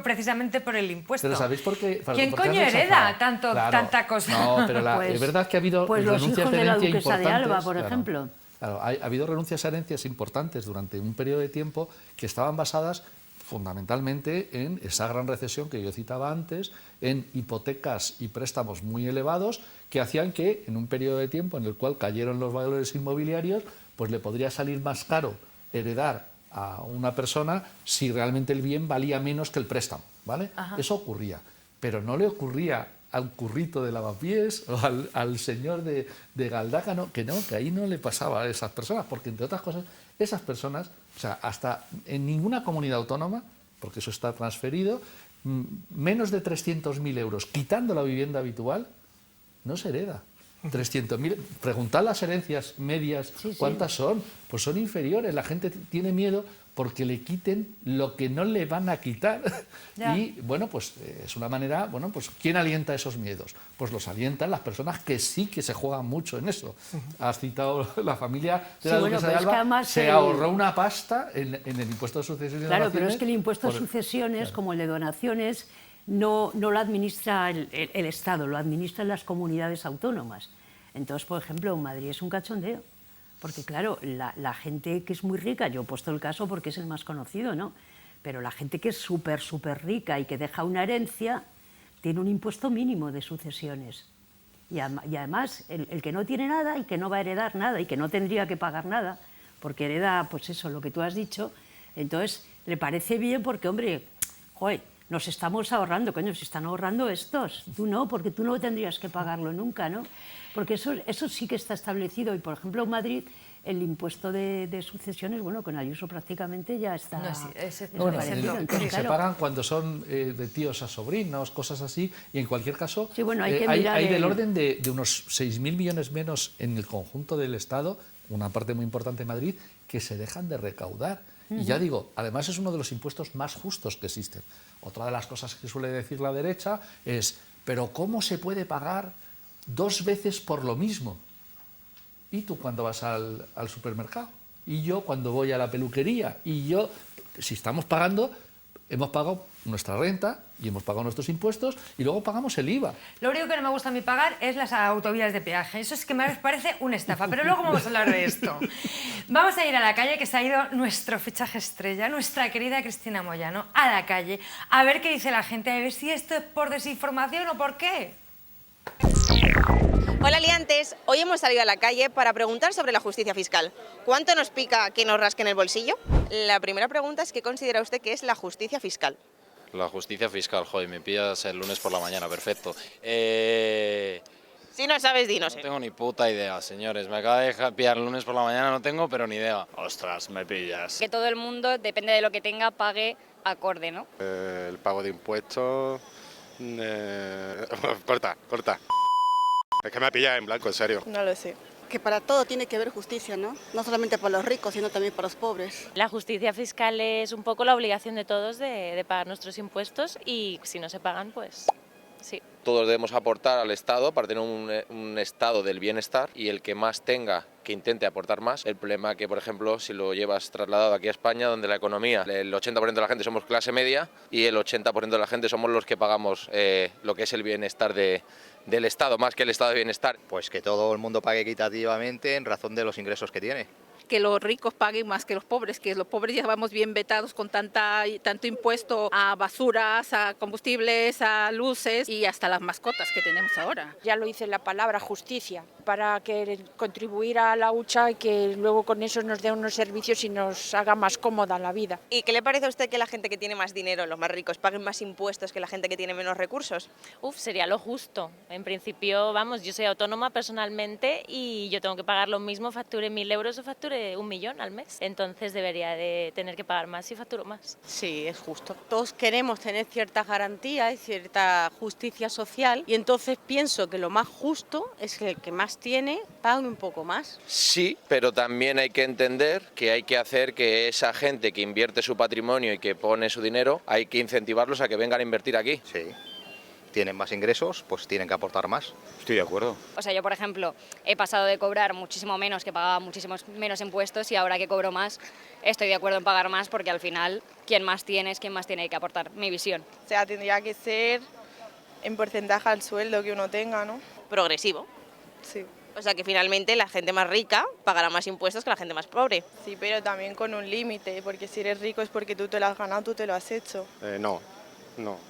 Precisamente por el impuesto. Pero ¿sabéis por qué? ¿Quién coño hereda tanta cosa? No, pero es verdad que ha habido renuncias de herencia importantes. Pues los hijos de la duquesa de Alba, por ejemplo. Claro, ha habido renuncias a herencias importantes durante un periodo de tiempo que estaban basadas fundamentalmente en esa gran recesión que yo citaba antes, en hipotecas y préstamos muy elevados que hacían que en un periodo de tiempo en el cual cayeron los valores inmobiliarios, pues le podría salir más caro heredar a una persona si realmente el bien valía menos que el préstamo, ¿vale? Eso ocurría, pero no le ocurría al currito de lavapiés o al señor de Galdácano, que ahí no le pasaba a esas personas, porque entre otras cosas, esas personas, o sea, hasta en ninguna comunidad autónoma, porque eso está transferido, menos de 300.000 euros, quitando la vivienda habitual, no se hereda. 300.000, preguntad las herencias medias, ¿cuántas son? Pues son inferiores, la gente tiene miedo porque le quiten lo que no le van a quitar. Y bueno, pues es una manera, bueno, pues ¿quién alienta esos miedos? Pues los alientan las personas que sí que se juegan mucho en eso. Has citado la familia de la duquesa de Alba, se ahorró una pasta en el impuesto de sucesiones y donaciones. Claro, pero es que el impuesto de sucesiones, como el de donaciones, no lo administra el Estado, lo administran las comunidades autónomas. Entonces, por ejemplo, en Madrid es un cachondeo. Porque claro, la gente que es muy rica, yo he puesto el caso porque es el más conocido, ¿no? Pero la gente que es súper rica y que deja una herencia, tiene un impuesto mínimo de sucesiones. Y además, el que no tiene nada y que no va a heredar nada y que no tendría que pagar nada, porque hereda, pues eso, lo que tú has dicho, entonces le parece bien porque, hombre, joder, nos estamos ahorrando, coño, se están ahorrando estos, tú no, porque tú no tendrías que pagarlo nunca, ¿no? Porque eso sí que está establecido y, por ejemplo, en Madrid el impuesto de sucesiones, bueno, con Ayuso prácticamente ya está establecido. Entonces, se pagan cuando son de tíos a sobrinos, cosas así, y en cualquier caso hay del orden de unos 6.000 millones menos en el conjunto del Estado, una parte muy importante de Madrid, que se dejan de recaudar. Y ya digo, además es uno de los impuestos más justos que existen. Otra de las cosas que suele decir la derecha es, pero ¿cómo se puede pagar 2 veces por lo mismo? ¿Y tú cuando vas al supermercado? ¿Y yo cuando voy a la peluquería? Y yo, si estamos pagando, hemos pagado nuestra renta y hemos pagado nuestros impuestos y luego pagamos el IVA. Lo único que no me gusta a mí pagar es las autovías de peaje. Eso es que me parece una estafa, pero luego vamos a hablar de esto. Vamos a ir a la calle, que se ha ido nuestro fichaje estrella, nuestra querida Cristina Moyano, a la calle, a ver qué dice la gente, a ver si esto es por desinformación o por qué. Hola liantes, hoy hemos salido a la calle para preguntar sobre la justicia fiscal. ¿Cuánto nos pica que nos rasquen el bolsillo? La primera pregunta es ¿qué considera usted que es la justicia fiscal? La justicia fiscal, joder, me pillas el lunes por la mañana, perfecto. Si no sabes, dinos. No tengo ni puta idea, señores. Me acaba de pillar el lunes por la mañana, no tengo, pero ni idea. Ostras, me pillas. Que todo el mundo, depende de lo que tenga, pague acorde, ¿no? El pago de impuestos... Corta. Es que me pilla en blanco, en serio. No lo sé. Que para todo tiene que haber justicia, ¿no? No solamente para los ricos, sino también para los pobres. La justicia fiscal es un poco la obligación de todos de pagar nuestros impuestos y si no se pagan, pues sí. Todos debemos aportar al Estado para tener un estado del bienestar y el que más tenga que intente aportar más. El problema que, por ejemplo, si lo llevas trasladado aquí a España, donde la economía, el 80% de la gente somos clase media y el 80% de la gente somos los que pagamos lo que es el bienestar del Estado, más que el estado de bienestar. Pues que todo el mundo pague equitativamente en razón de los ingresos que tiene. que los ricos paguen más que los pobres, que los pobres ya vamos bien vetados con tanto impuesto a basuras, a combustibles, a luces y hasta las mascotas que tenemos ahora. Ya lo dice la palabra justicia, para que contribuir a la hucha y que luego con eso nos dé unos servicios y nos haga más cómoda la vida. ¿Y qué le parece a usted que la gente que tiene más dinero, los más ricos, paguen más impuestos que la gente que tiene menos recursos? Sería lo justo. En principio, vamos, yo soy autónoma personalmente y yo tengo que pagar lo mismo, facture 1.000 euros o facture 1 millón al mes. Entonces debería de tener que pagar más si facturo más. Sí, es justo. Todos queremos tener ciertas garantías y cierta justicia social y entonces pienso que lo más justo es que el que más tiene pague un poco más. Sí, pero también hay que entender que hay que hacer que esa gente que invierte su patrimonio y que pone su dinero, hay que incentivarlos a que vengan a invertir aquí. Sí. Tienen más ingresos, pues tienen que aportar más. Estoy de acuerdo. O sea, yo, por ejemplo, he pasado de cobrar muchísimo menos, que pagaba muchísimos menos impuestos, y ahora que cobro más, estoy de acuerdo en pagar más, porque al final, quien más tiene es quien más tiene que aportar, mi visión. O sea, tendría que ser en porcentaje al sueldo que uno tenga, ¿no? Progresivo. Sí. O sea que finalmente la gente más rica pagará más impuestos que la gente más pobre. Sí, pero también con un límite, porque si eres rico es porque tú te lo has ganado, tú te lo has hecho. No.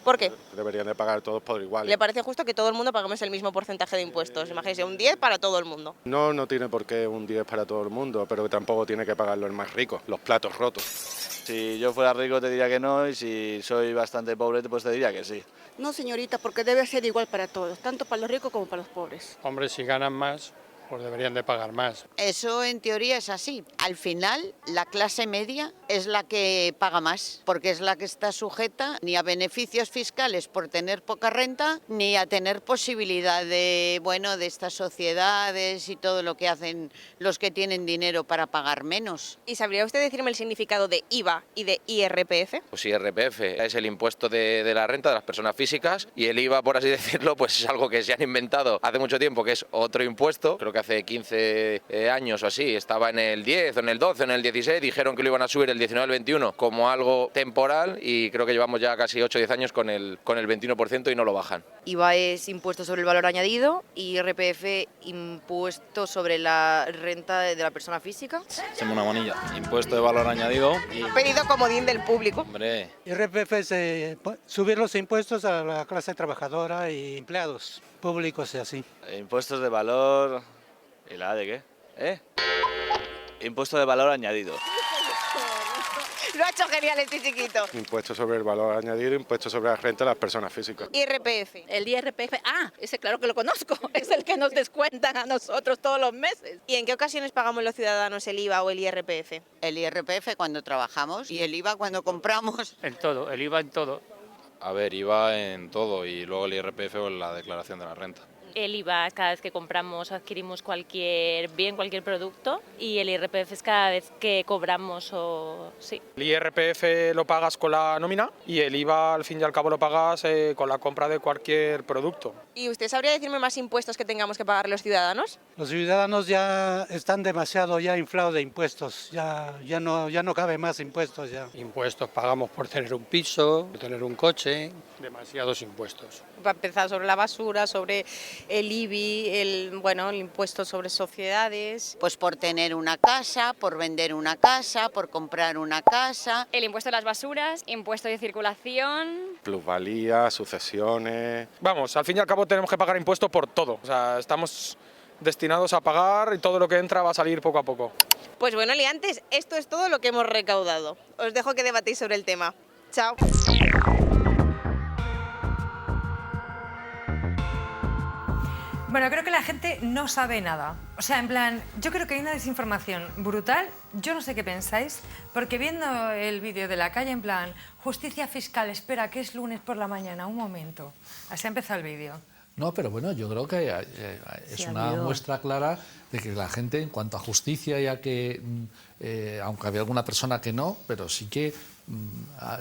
¿Por qué? Deberían de pagar todos por igual. ¿Le parece justo que todo el mundo paguemos el mismo porcentaje de impuestos? Imagínese, un 10 para todo el mundo. No tiene por qué un 10 para todo el mundo, pero tampoco tiene que pagarlo el más rico, los platos rotos. Si yo fuera rico te diría que no, y si soy bastante pobre pues te diría que sí. No, señorita, porque debe ser igual para todos, tanto para los ricos como para los pobres. Hombre, si ganan más, pues deberían de pagar más. Eso en teoría es así. Al final, la clase media es la que paga más, porque es la que está sujeta ni a beneficios fiscales por tener poca renta, ni a tener posibilidad de estas sociedades y todo lo que hacen los que tienen dinero para pagar menos. ¿Y sabría usted decirme el significado de IVA y de IRPF? Pues IRPF es el impuesto de la renta de las personas físicas, y el IVA, por así decirlo, pues es algo que se han inventado hace mucho tiempo, que es otro impuesto. Creo que hace 15 años o así estaba en el 10 o en el 12 o en el 16, dijeron que lo iban a subir el 19 al 21 como algo temporal, y creo que llevamos ya casi 8 o 10 años con el 21% y no lo bajan. IVA es impuesto sobre el valor añadido y IRPF impuesto sobre la renta de la persona física. Hacemos una monilla. Impuesto de valor añadido. Ha pedido comodín del público. Hombre. IRPF es subir los impuestos a la clase trabajadora y empleados públicos y así. Impuestos de valor... ¿Y la de qué? Impuesto de valor añadido. Lo ha hecho genial este chiquito. Impuesto sobre el valor añadido, impuesto sobre la renta de las personas físicas. IRPF. El IRPF, ese claro que lo conozco, es el que nos descuentan a nosotros todos los meses. ¿Y en qué ocasiones pagamos los ciudadanos el IVA o el IRPF? El IRPF cuando trabajamos y el IVA cuando compramos. En todo, el IVA en todo. A ver, IVA en todo, y luego el IRPF o la declaración de la renta. El IVA cada vez que compramos o adquirimos cualquier bien, cualquier producto, y el IRPF es cada vez que cobramos sí. El IRPF lo pagas con la nómina y el IVA al fin y al cabo lo pagas con la compra de cualquier producto. ¿Y usted sabría decirme más impuestos que tengamos que pagar los ciudadanos? Los ciudadanos ya están demasiado inflados de impuestos, ya no cabe más impuestos ya. Impuestos pagamos por tener un piso, por tener un coche, demasiados impuestos. Para empezar, sobre la basura, sobre el IBI, el impuesto sobre sociedades. Pues por tener una casa, por vender una casa, por comprar una casa. El impuesto de las basuras, impuesto de circulación. Plusvalía, sucesiones... Vamos, al fin y al cabo tenemos que pagar impuestos por todo. O sea, estamos destinados a pagar y todo lo que entra va a salir poco a poco. Pues bueno, liantes, esto es todo lo que hemos recaudado. Os dejo que debatéis sobre el tema. Chao. Bueno, creo que la gente no sabe nada. O sea, en plan, yo creo que hay una desinformación brutal. Yo no sé qué pensáis, porque viendo el vídeo de la calle, en plan, justicia fiscal, espera, que es lunes por la mañana, un momento. Así ha empezado el vídeo. No, pero bueno, yo creo que es una muestra clara de que la gente, en cuanto a justicia, ya que, aunque había alguna persona que no, pero sí que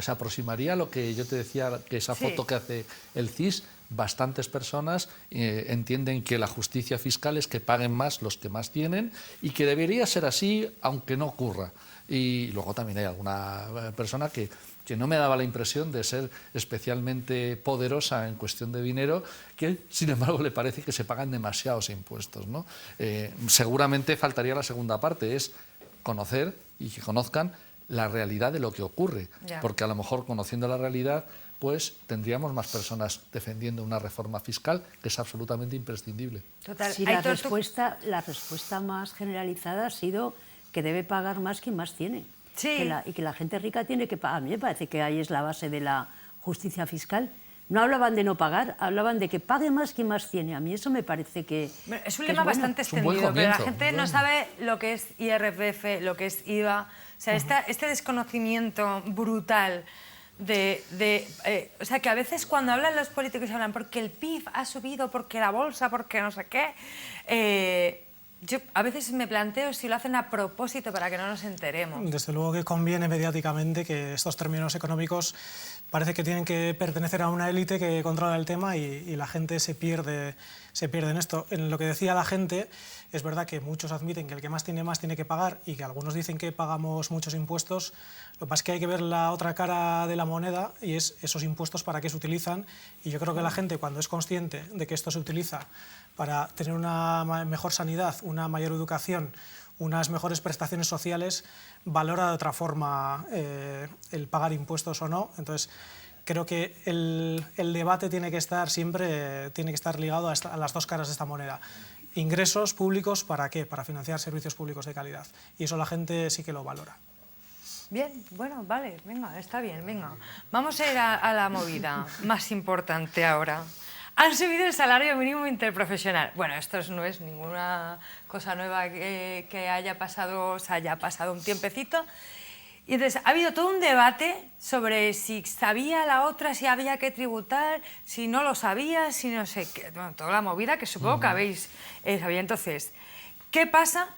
se aproximaría a lo que yo te decía, que esa foto que hace el CIS, bastantes personas entienden que la justicia fiscal es que paguen más los que más tienen y que debería ser así, aunque no ocurra. Y luego también hay alguna persona que no me daba la impresión de ser especialmente poderosa en cuestión de dinero, que sin embargo le parece que se pagan demasiados impuestos, ¿no? Seguramente faltaría la segunda parte, es conocer y que conozcan la realidad de lo que ocurre, Ya. porque a lo mejor conociendo la realidad pues tendríamos más personas defendiendo una reforma fiscal que es absolutamente imprescindible. Total. Sí, la respuesta más generalizada ha sido que debe pagar más quien más tiene. Sí. Y que la gente rica tiene que pagar. A mí me parece que ahí es la base de la justicia fiscal. No hablaban de no pagar, hablaban de que pague más quien más tiene. A mí eso me parece que es un que lema bueno. bastante extendido, pero la gente no sabe lo que es IRPF, lo que es IVA. O sea, este desconocimiento brutal o sea, que a veces cuando hablan los políticos hablan porque el PIB ha subido, porque la bolsa, porque no sé qué. Yo a veces me planteo si lo hacen a propósito para que no nos enteremos. Desde luego que conviene mediáticamente que estos términos económicos parece que tienen que pertenecer a una élite que controla el tema y la gente se pierde en esto. En lo que decía la gente, es verdad que muchos admiten que el que más tiene que pagar y que algunos dicen que pagamos muchos impuestos. Lo que pasa es que hay que ver la otra cara de la moneda y es esos impuestos para qué se utilizan. Y yo creo que la gente, cuando es consciente de que esto se utiliza para tener una mejor sanidad, una mayor educación, unas mejores prestaciones sociales, valora de otra forma el pagar impuestos o no. Entonces, creo que el debate tiene que estar siempre ligado a las dos caras de esta moneda. Ingresos públicos, ¿para qué? Para financiar servicios públicos de calidad. Y eso la gente sí que lo valora. Bien, bueno, vale, venga, está bien, venga. Vamos a ir a la movida más importante ahora. Han subido el salario mínimo interprofesional. Bueno, esto no es ninguna cosa nueva que haya pasado, o sea, ya ha pasado un tiempecito. Y entonces ha habido todo un debate sobre si sabía la otra, si había que tributar, si no lo sabía, si no sé qué. Bueno, toda la movida que supongo que habéis sabido. Entonces, ¿qué pasa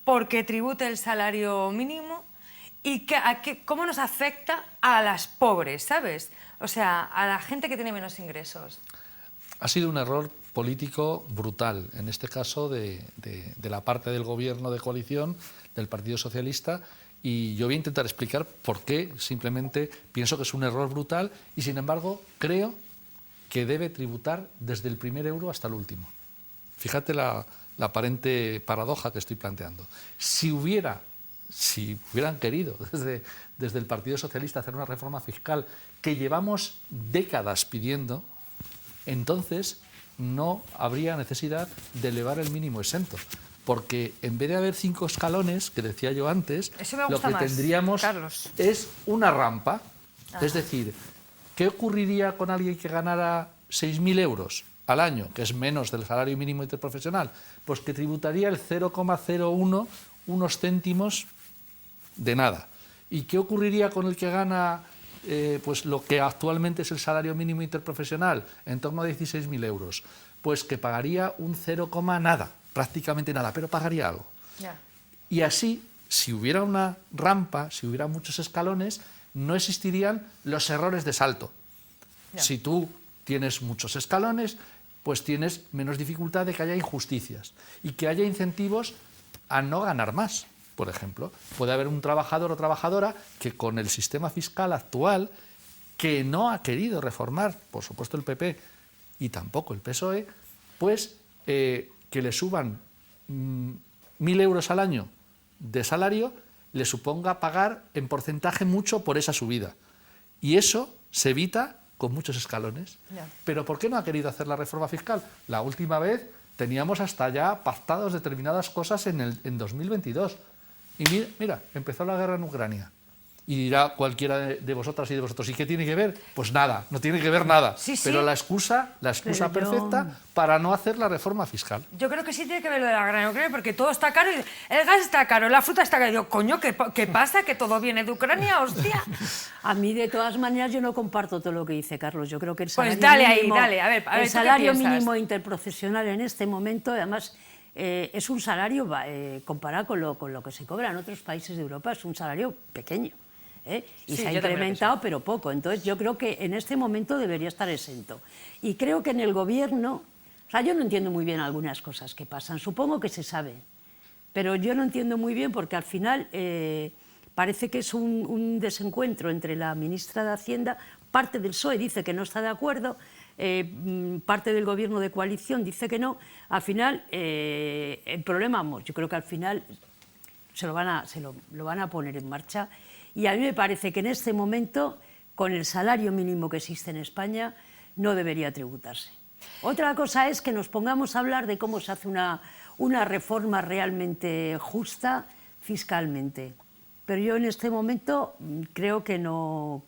porque tribute el salario mínimo? ¿Y cómo nos afecta a las pobres, sabes? O sea, a la gente que tiene menos ingresos. Ha sido un error político brutal, en este caso de la parte del gobierno de coalición, del Partido Socialista, y yo voy a intentar explicar por qué simplemente pienso que es un error brutal y, sin embargo, creo que debe tributar desde el primer euro hasta el último. Fíjate la aparente paradoja que estoy planteando. Si hubieran querido desde el Partido Socialista hacer una reforma fiscal que llevamos décadas pidiendo, entonces no habría necesidad de elevar el mínimo exento, porque en vez de haber 5 escalones, que decía yo antes, lo que tendríamos es una rampa. Es decir, ¿qué ocurriría con alguien que ganara 6.000 euros al año, que es menos del salario mínimo interprofesional? Pues que tributaría el 0,01, unos céntimos de nada. ¿Y qué ocurriría con el que gana pues lo que actualmente es el salario mínimo interprofesional, en torno a 16.000 euros? Pues que pagaría un 0, nada, prácticamente nada, pero pagaría algo. Ya. Y así, si hubiera una rampa, si hubiera muchos escalones, no existirían los errores de salto. Ya. Si tú tienes muchos escalones, pues tienes menos dificultad de que haya injusticias y que haya incentivos a no ganar más. Por ejemplo, puede haber un trabajador o trabajadora que con el sistema fiscal actual, que no ha querido reformar, por supuesto el PP y tampoco el PSOE, pues que le suban 1.000 euros al año de salario, le suponga pagar en porcentaje mucho por esa subida. Y eso se evita con muchos escalones. Ya. ¿Pero por qué no ha querido hacer la reforma fiscal? La última vez teníamos hasta ya pactados determinadas cosas en 2022. Y mira, empezó la guerra en Ucrania. Y dirá cualquiera de vosotras y de vosotros, ¿y qué tiene que ver? Pues nada, no tiene que ver nada. Sí, sí. Pero la excusa perfecta para no hacer la reforma fiscal. Yo creo que sí tiene que ver lo de la guerra en Ucrania, porque todo está caro, y el gas está caro, la fruta está cara. Y digo, coño, ¿qué pasa? ¿Que todo viene de Ucrania? ¡Hostia! A mí, de todas maneras, yo no comparto todo lo que dice Carlos. Yo creo que el salario pues dale mínimo, ahí, dale, a ver, el salario mínimo interprofesional en este momento, además, es un salario, comparado con lo que se cobra en otros países de Europa, es un salario pequeño. Y Sí, se ha yo también lo incrementado, pero poco. Entonces, yo creo que en este momento debería estar exento. Y creo que en el gobierno, o sea, yo no entiendo muy bien algunas cosas que pasan. Supongo que se sabe, pero yo no entiendo muy bien porque al final parece que es un desencuentro entre la ministra de Hacienda, parte del PSOE dice que no está de acuerdo, parte del gobierno de coalición dice que no. Al final, el problema, yo creo que al final lo van a poner en marcha. Y a mí me parece que en este momento, con el salario mínimo que existe en España, no debería tributarse. Otra cosa es que nos pongamos a hablar de cómo se hace una reforma realmente justa fiscalmente. Pero yo en este momento creo que no,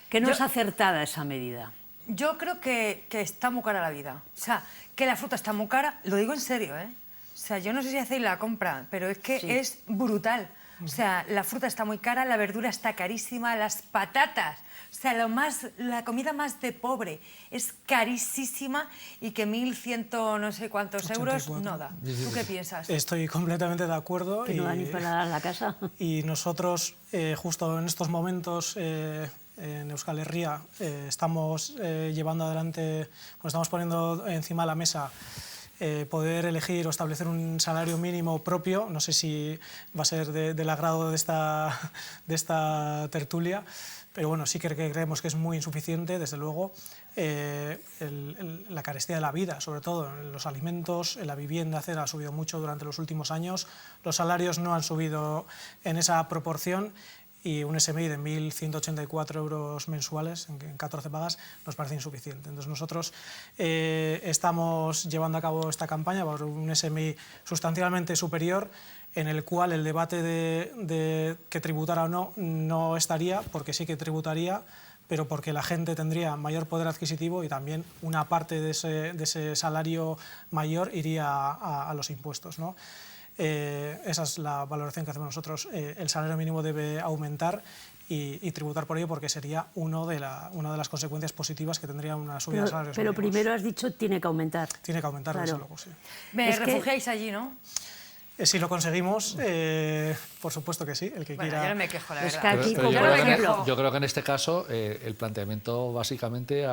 que no es acertada esa medida. Yo creo que está muy cara la vida. O sea, que la fruta está muy cara, lo digo en serio, ¿eh? O sea, yo no sé si hacéis la compra, pero es que sí, es brutal. O sea, la fruta está muy cara, la verdura está carísima, las patatas, o sea, la comida más de pobre es carísima y que 1.100 no sé cuántos 84 euros no da. ¿Tú qué piensas? Estoy completamente de acuerdo. Que no da ni para la casa. Y nosotros, justo en estos momentos, en Euskal Herria, estamos llevando adelante, estamos poniendo encima de la mesa poder elegir o establecer un salario mínimo propio. No sé si va a ser del agrado de esta tertulia, pero bueno, sí que creemos que es muy insuficiente, desde luego. La carestía de la vida, sobre todo en los alimentos, en la vivienda, ha subido mucho durante los últimos años. Los salarios no han subido en esa proporción, y un SMI de 1.184 euros mensuales en 14 pagas nos parece insuficiente. Entonces nosotros estamos llevando a cabo esta campaña por un SMI sustancialmente superior, en el cual el debate de que tributara o no estaría, porque sí que tributaría, pero porque la gente tendría mayor poder adquisitivo y también una parte de ese salario mayor iría a los impuestos, ¿no? Esa es la valoración que hacemos nosotros. El salario mínimo debe aumentar y tributar por ello, porque sería una de las consecuencias positivas que tendría una subida de salarios pero mínimos. Primero has dicho tiene que aumentar. Tiene que aumentar, claro. desde luego, sí. Me refugiáis allí, ¿no? Si lo conseguimos, por supuesto que sí. El que quiera... Yo no me quejo, la verdad. Pero yo creo que en este caso el planteamiento básicamente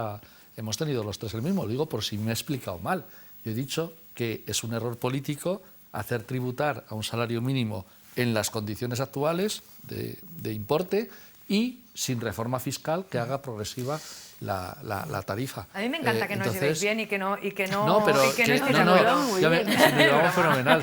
hemos tenido los tres el mismo. Lo digo por si me he explicado mal. Yo he dicho que es un error político hacer tributar a un salario mínimo en las condiciones actuales de importe y sin reforma fiscal que haga progresiva la tarifa. A mí me encanta que nos llevéis bien y que no llevamos fenomenal,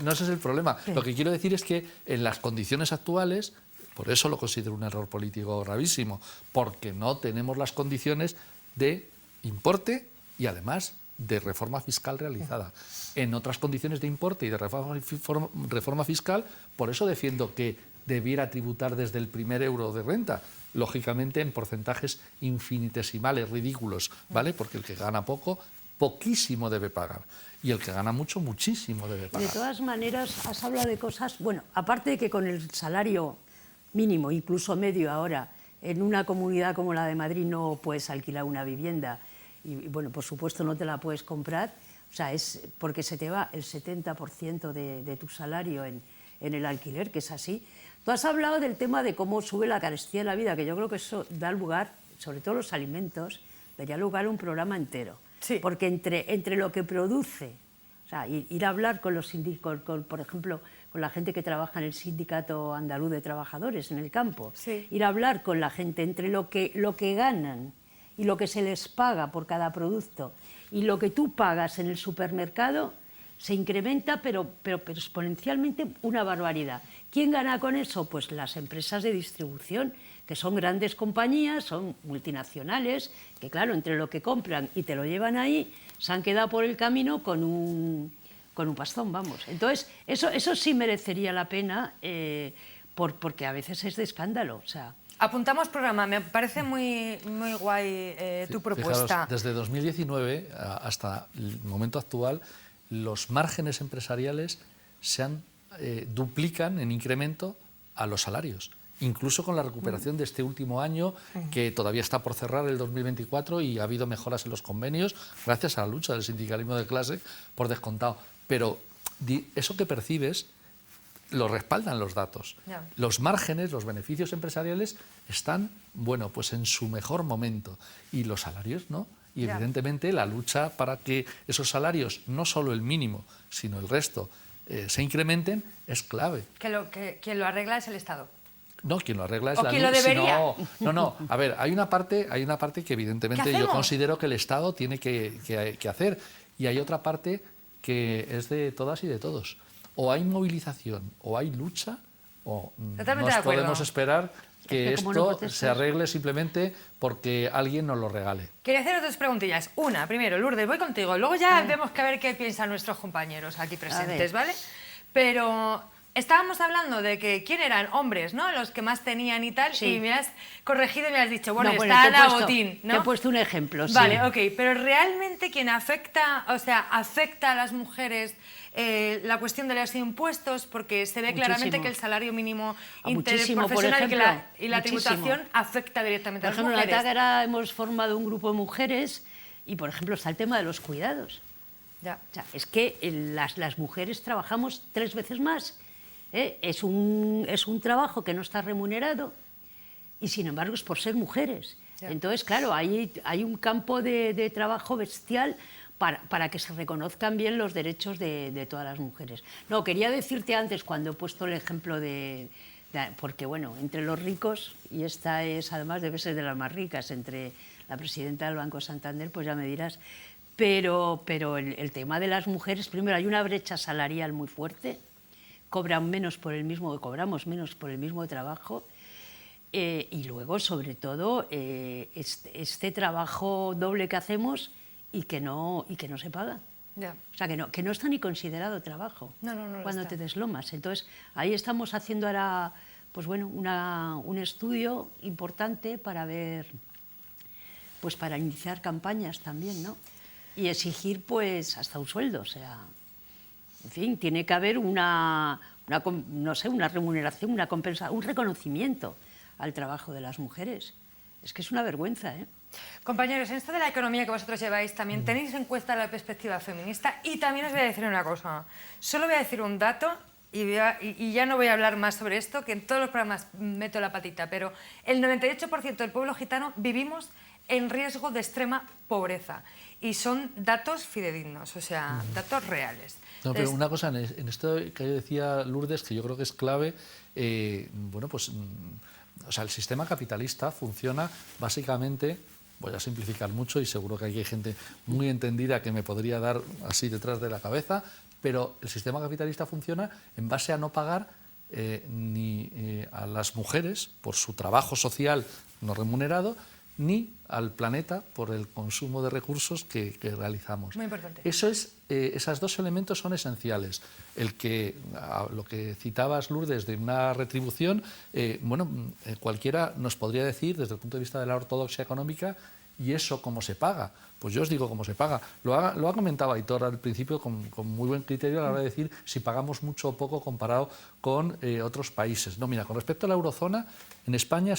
no ese es el problema. Sí. Lo que quiero decir es que en las condiciones actuales, por eso lo considero un error político gravísimo, porque no tenemos las condiciones de importe y además de reforma fiscal realizada. En otras condiciones de importe y de reforma fiscal, por eso defiendo que debiera tributar desde el primer euro de renta, lógicamente en porcentajes infinitesimales, ridículos, ¿vale? Porque el que gana poco, poquísimo debe pagar, y el que gana mucho, muchísimo debe pagar. De todas maneras, has hablado de cosas, bueno, aparte de que con el salario mínimo, incluso medio ahora, en una comunidad como la de Madrid no puedes alquilar una vivienda, y bueno, por supuesto no te la puedes comprar, o sea, es porque se te va el 70% de tu salario en el alquiler, que es así. Tú has hablado del tema de cómo sube la carestía de la vida, que yo creo que eso da lugar, sobre todo los alimentos, daría lugar a un programa entero. Sí. Porque entre lo que produce, o sea, ir a hablar con los sindicatos, por ejemplo, con la gente que trabaja en el Sindicato Andaluz de Trabajadores en el campo, sí, ir a hablar con la gente entre lo que ganan y lo que se les paga por cada producto y lo que tú pagas en el supermercado, se incrementa, pero exponencialmente, una barbaridad. ¿Quién gana con eso? Pues las empresas de distribución, que son grandes compañías, son multinacionales, que claro, entre lo que compran y te lo llevan ahí, se han quedado por el camino con un pastón, vamos. Entonces, eso sí merecería la pena, porque a veces es de escándalo, o sea... Apuntamos programa, me parece muy guay tu propuesta. Fijaros, desde 2019 hasta el momento actual, los márgenes empresariales duplican en incremento a los salarios. Incluso con la recuperación de este último año, que todavía está por cerrar el 2024, y ha habido mejoras en los convenios gracias a la lucha del sindicalismo de clase, por descontado. Pero eso que percibes lo respaldan los datos. Yeah. Los márgenes, los beneficios empresariales están, bueno, pues en su mejor momento, y los salarios no. Y evidentemente la lucha para que esos salarios, no solo el mínimo, sino el resto, se incrementen, es clave. Quien lo arregla es el Estado. No, quien lo arregla es la ley. ¿O quien lo debería? No. A ver, hay una parte que evidentemente yo considero que el Estado tiene que hacer, y hay otra parte que es de todas y de todos. O hay movilización, o hay lucha, o Totalmente no podemos esperar que esto se arregle simplemente porque alguien nos lo regale. Quería hacer dos preguntillas. Una, primero, Lourdes, voy contigo. Luego ya vemos que a ver qué piensan nuestros compañeros aquí presentes, ¿vale? Pero estábamos hablando de que quién eran hombres, ¿no? Los que más tenían y tal, y me has corregido y me has dicho, bueno, está Ana Botín, ¿no? Te he puesto un ejemplo, sí. Vale, ok, pero realmente quien afecta, o sea, afecta a las mujeres la cuestión de los impuestos, porque se ve claramente que el salario mínimo interprofesional y la tributación afecta directamente a las mujeres. Por ejemplo, en la Tágara hemos formado un grupo de mujeres y, por ejemplo, está el tema de los cuidados. Ya. O sea, es que las mujeres trabajamos 3 veces más. Es un trabajo que no está remunerado y, sin embargo, es por ser mujeres. Ya. Entonces, claro, hay un campo de trabajo bestial para que se reconozcan bien los derechos de todas las mujeres. No, quería decirte antes, cuando he puesto el ejemplo porque, bueno, entre los ricos, y esta es, además, debe ser de las más ricas, entre la presidenta del Banco Santander, pues ya me dirás, pero el tema de las mujeres, primero, hay una brecha salarial muy fuerte, cobramos menos por el mismo trabajo, y luego, sobre todo, este trabajo doble que hacemos y que no se paga. Ya. O sea, que no está ni considerado trabajo cuando te deslomas. Entonces, ahí estamos haciendo ahora, pues bueno, un estudio importante para ver, pues para iniciar campañas también, ¿no? Y exigir, pues, hasta un sueldo, o sea, en fin, tiene que haber una remuneración, una compensación, un reconocimiento al trabajo de las mujeres. Es que es una vergüenza, ¿eh? Compañeros, en esto de la economía que vosotros lleváis, también tenéis en cuenta la perspectiva feminista, y también os voy a decir una cosa. Solo voy a decir un dato y ya no voy a hablar más sobre esto, que en todos los programas meto la patita, pero el 98% del pueblo gitano vivimos en riesgo de extrema pobreza. Y son datos fidedignos, o sea, datos reales. No, pero una cosa, en esto que decía Lourdes, que yo creo que es clave, bueno, pues, o sea, el sistema capitalista funciona básicamente, voy a simplificar mucho y seguro que aquí hay gente muy entendida que me podría dar así detrás de la cabeza, pero el sistema capitalista funciona en base a no pagar ni a las mujeres por su trabajo social no remunerado, ni al planeta por el consumo de recursos que realizamos. Muy importante. Esos dos elementos son esenciales. Lo que citabas, Lourdes, de una retribución, cualquiera nos podría decir, desde el punto de vista de la ortodoxia económica, ¿y eso cómo se paga? Pues yo os digo cómo se paga. Lo ha comentado Aitor al principio con muy buen criterio a la hora de decir si pagamos mucho o poco comparado con otros países. No, mira, con respecto a la eurozona, en España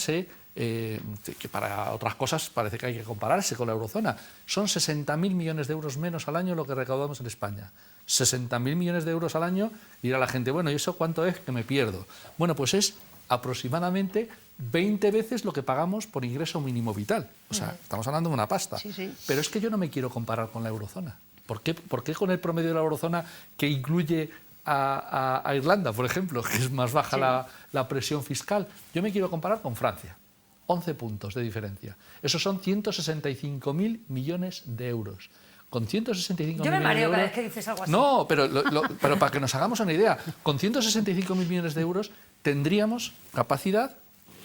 que para otras cosas parece que hay que compararse con la eurozona. Son 60.000 millones de euros menos al año lo que recaudamos en España. 60.000 millones de euros al año, y dirá la gente, bueno, ¿y eso cuánto es que me pierdo? Bueno, pues es aproximadamente 20 veces lo que pagamos por ingreso mínimo vital. O sea, estamos hablando de una pasta. Sí, sí. Pero es que yo no me quiero comparar con la eurozona. ¿Por qué con el promedio de la eurozona, que incluye a Irlanda, por ejemplo, que es más baja la presión fiscal? Yo me quiero comparar con Francia. 11 puntos de diferencia. Esos son 165.000 millones de euros. Con 165.000 millones de euros... Yo me mareo cada vez que dices algo así. No, pero para que nos hagamos una idea, con 165.000 millones de euros tendríamos capacidad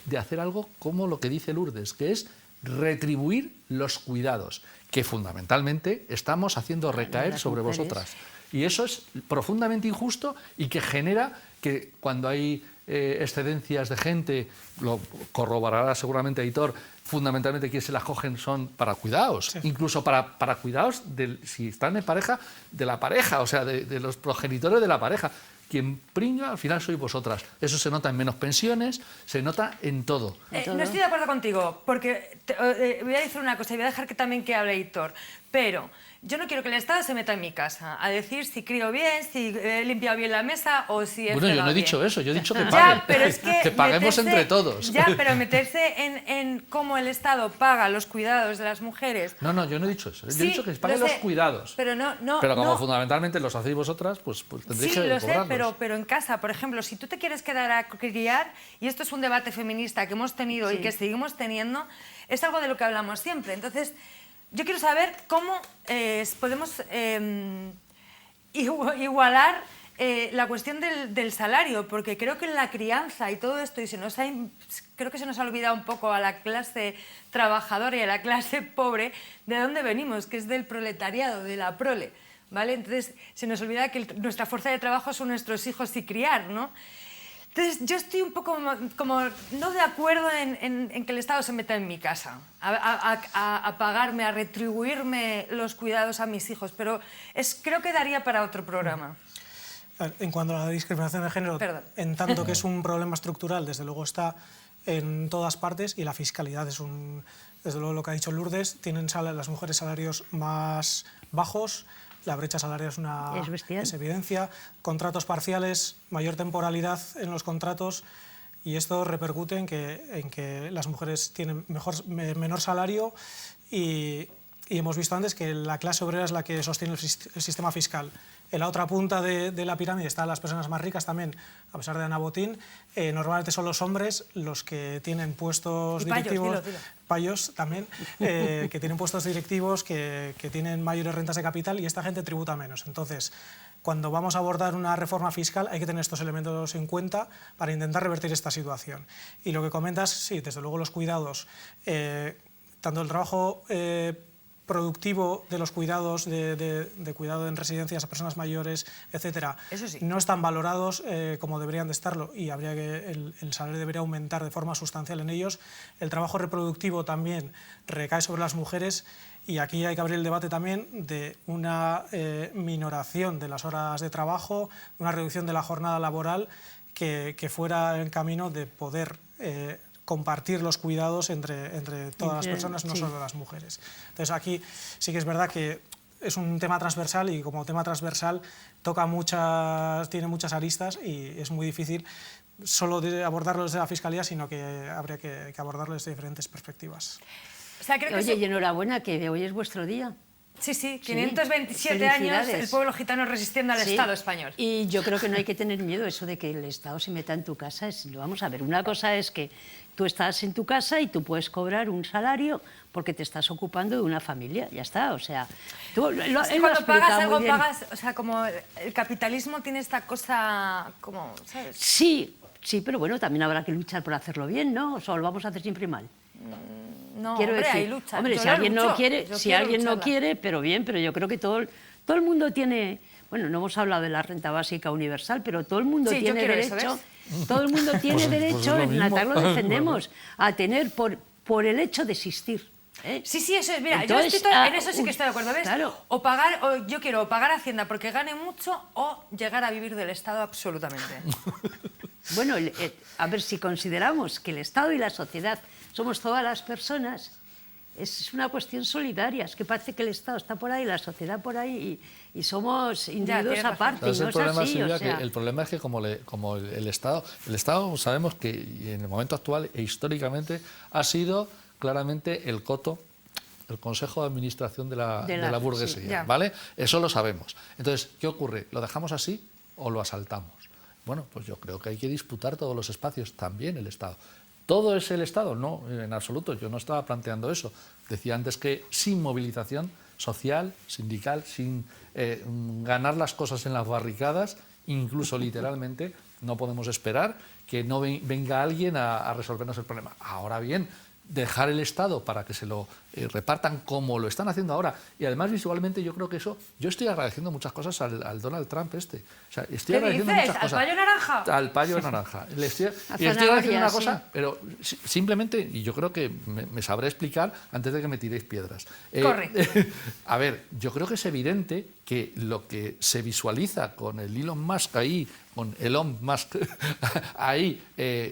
de hacer algo como lo que dice Lourdes, que es retribuir los cuidados, que fundamentalmente estamos haciendo recaer sobre vosotras. Y eso es profundamente injusto y que genera que cuando hay excedencias de gente, lo corroborará seguramente Aitor, fundamentalmente quienes se las cogen son para cuidados, incluso para cuidados, si están en pareja, de la pareja, o sea, de los progenitores de la pareja. Quien pringa al final sois vosotras. Eso se nota en menos pensiones, se nota en todo. No estoy de acuerdo contigo, porque voy a decir una cosa y voy a dejar que también hable Aitor, pero yo no quiero que el Estado se meta en mi casa a decir si crío bien, si he limpiado bien la mesa o si he Bueno, yo no he bien. dicho eso, yo he dicho que paguen. Ya, pero es que paguemos entre todos. Ya, pero meterse en cómo el Estado paga los cuidados de las mujeres... No, yo no he dicho eso. Yo Sí, he dicho que paguen los cuidados. Pero Pero como no. fundamentalmente los hacéis vosotras, pues tendréis que Sí, lo sé, cobrarlos. pero en casa, por ejemplo, si tú te quieres quedar a criar, y esto es un debate feminista que hemos tenido y que seguimos teniendo, es algo de lo que hablamos siempre. Entonces, yo quiero saber cómo podemos igualar la cuestión del salario, porque creo que en la crianza y todo esto, y creo que se nos ha olvidado un poco a la clase trabajadora y a la clase pobre de dónde venimos, que es del proletariado, de la prole, ¿vale? Entonces se nos olvida que nuestra fuerza de trabajo son nuestros hijos y criar, ¿no? Entonces yo estoy un poco como no de acuerdo en que el Estado se meta en mi casa a pagarme, a retribuirme los cuidados a mis hijos, pero creo que daría para otro programa. En cuanto a la discriminación de género, en tanto que es un problema estructural, desde luego está en todas partes, y la fiscalidad es desde luego lo que ha dicho Lourdes, tienen las mujeres salarios más bajos, la brecha salarial es evidencia, contratos parciales, mayor temporalidad en los contratos, y esto repercute en que las mujeres tienen menor salario y hemos visto antes que la clase obrera es la que sostiene el sistema fiscal. En la otra punta de la pirámide están las personas más ricas también, a pesar de Ana Botín. Normalmente son los hombres los que tienen puestos directivos, payos también, que tienen puestos directivos, que tienen mayores rentas de capital, y esta gente tributa menos. Entonces, cuando vamos a abordar una reforma fiscal hay que tener estos elementos en cuenta para intentar revertir esta situación. Y lo que comentas, sí, desde luego los cuidados, tanto el trabajo productivo de los cuidados, de cuidado en residencias a personas mayores, etcétera, no están valorados como deberían de estarlo, y el salario debería aumentar de forma sustancial en ellos. El trabajo reproductivo también recae sobre las mujeres, y aquí hay que abrir el debate también de una minoración de las horas de trabajo, una reducción de la jornada laboral que fuera el camino de poder compartir los cuidados entre todas las personas, no solo las mujeres. Entonces aquí sí que es verdad que es un tema transversal, y como tema transversal tiene muchas aristas, y es muy difícil solo abordarlo desde la Fiscalía, sino que habría que abordarlo desde diferentes perspectivas. O sea, Oye, y enhorabuena, que hoy es vuestro día. Sí, 527 años el pueblo gitano resistiendo al Estado español. Y yo creo que no hay que tener miedo eso de que el Estado se meta en tu casa. Vamos a ver, una cosa es que tú estás en tu casa y tú puedes cobrar un salario porque te estás ocupando de una familia, ya está, o sea... Cuando pagas algo, o sea, como el capitalismo tiene esta cosa, como, ¿sabes? Sí, pero bueno, también habrá que luchar por hacerlo bien, ¿no? O lo vamos a hacer siempre mal. No, quiero decir, hay lucha. Hombre, si alguien no quiere, pero bien, pero yo creo que todo el mundo tiene... Bueno, no hemos hablado de la renta básica universal, pero todo el mundo tiene derecho... Todo el mundo tiene derecho, en ATAC lo defendemos, a tener por el hecho de existir. Sí, eso es. Mira, entonces, en eso sí que estoy de acuerdo, ¿ves? Claro. Yo quiero pagar Hacienda porque gane mucho, o llegar a vivir del Estado absolutamente. Bueno, a ver, si consideramos que el Estado y la sociedad somos todas las personas, es una cuestión solidaria. Es que parece que el Estado está por ahí, la sociedad por ahí, y somos individuos aparte. Y no es así, Silvia, que el problema es que como el Estado sabemos que en el momento actual e históricamente ha sido claramente el coto, el Consejo de Administración de la burguesía, ¿vale? Eso lo sabemos. Entonces, ¿qué ocurre? ¿Lo dejamos así o lo asaltamos? Bueno, pues yo creo que hay que disputar todos los espacios, también el Estado. ¿Todo es el Estado? No, en absoluto, yo no estaba planteando eso. Decía antes que sin movilización social, sindical, sin ganar las cosas en las barricadas, incluso literalmente, no podemos esperar que no venga alguien a resolvernos el problema. Ahora bien, dejar el Estado para que se lo repartan como lo están haciendo ahora. Y además, visualmente, yo creo que eso... Yo estoy agradeciendo muchas cosas al Donald Trump este. O sea, estoy agradeciendo muchas cosas. ¿Al payo naranja? Al payo naranja. Y estoy agradeciendo una cosa, pero simplemente, y yo creo que me sabré explicar antes de que me tiréis piedras. Correcto. A ver, yo creo que es evidente que lo que se visualiza con el Elon Musk ahí, con Elon Musk ahí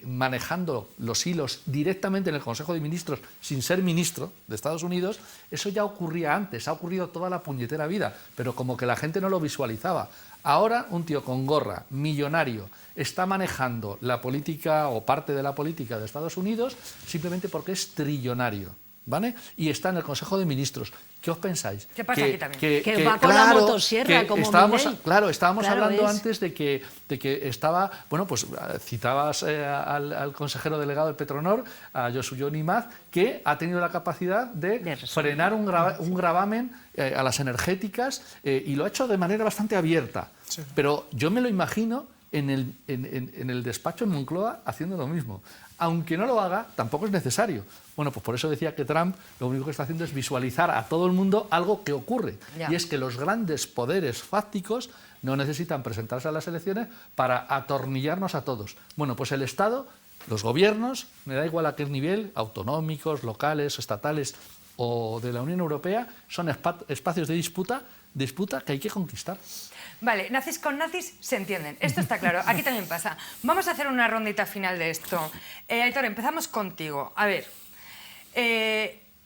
manejando los hilos directamente en el Consejo de Ministros sin ser ministro de Estados Unidos, eso ya ocurría antes, ha ocurrido toda la puñetera vida, pero como que la gente no lo visualizaba. Ahora un tío con gorra, millonario, está manejando la política o parte de la política de Estados Unidos simplemente porque es trillonario. ¿vale? Y está en el Consejo de Ministros. ¿Qué os pensáis? ¿Qué pasa aquí también? Que va con la motosierra, como Milei. Claro, estábamos Claro, hablando es. antes de que estaba, bueno, pues citabas al consejero delegado de Petronor, a Josu Jon Imaz, que ha tenido la capacidad de frenar un gravamen a las energéticas y lo ha hecho de manera bastante abierta. Sí. Pero yo me lo imagino en el despacho en Moncloa haciendo lo mismo. Aunque no lo haga, tampoco es necesario. Bueno, pues por eso decía que Trump lo único que está haciendo es visualizar a todo el mundo algo que ocurre. Ya. Y es que los grandes poderes fácticos no necesitan presentarse a las elecciones para atornillarnos a todos. Bueno, pues el Estado, los gobiernos, me da igual a qué nivel, autonómicos, locales, estatales o de la Unión Europea, son espacios de disputa que hay que conquistar. Vale, nazis con nazis se entienden, esto está claro, aquí también pasa. Vamos a hacer una rondita final de esto. Aitor, empezamos contigo. A ver,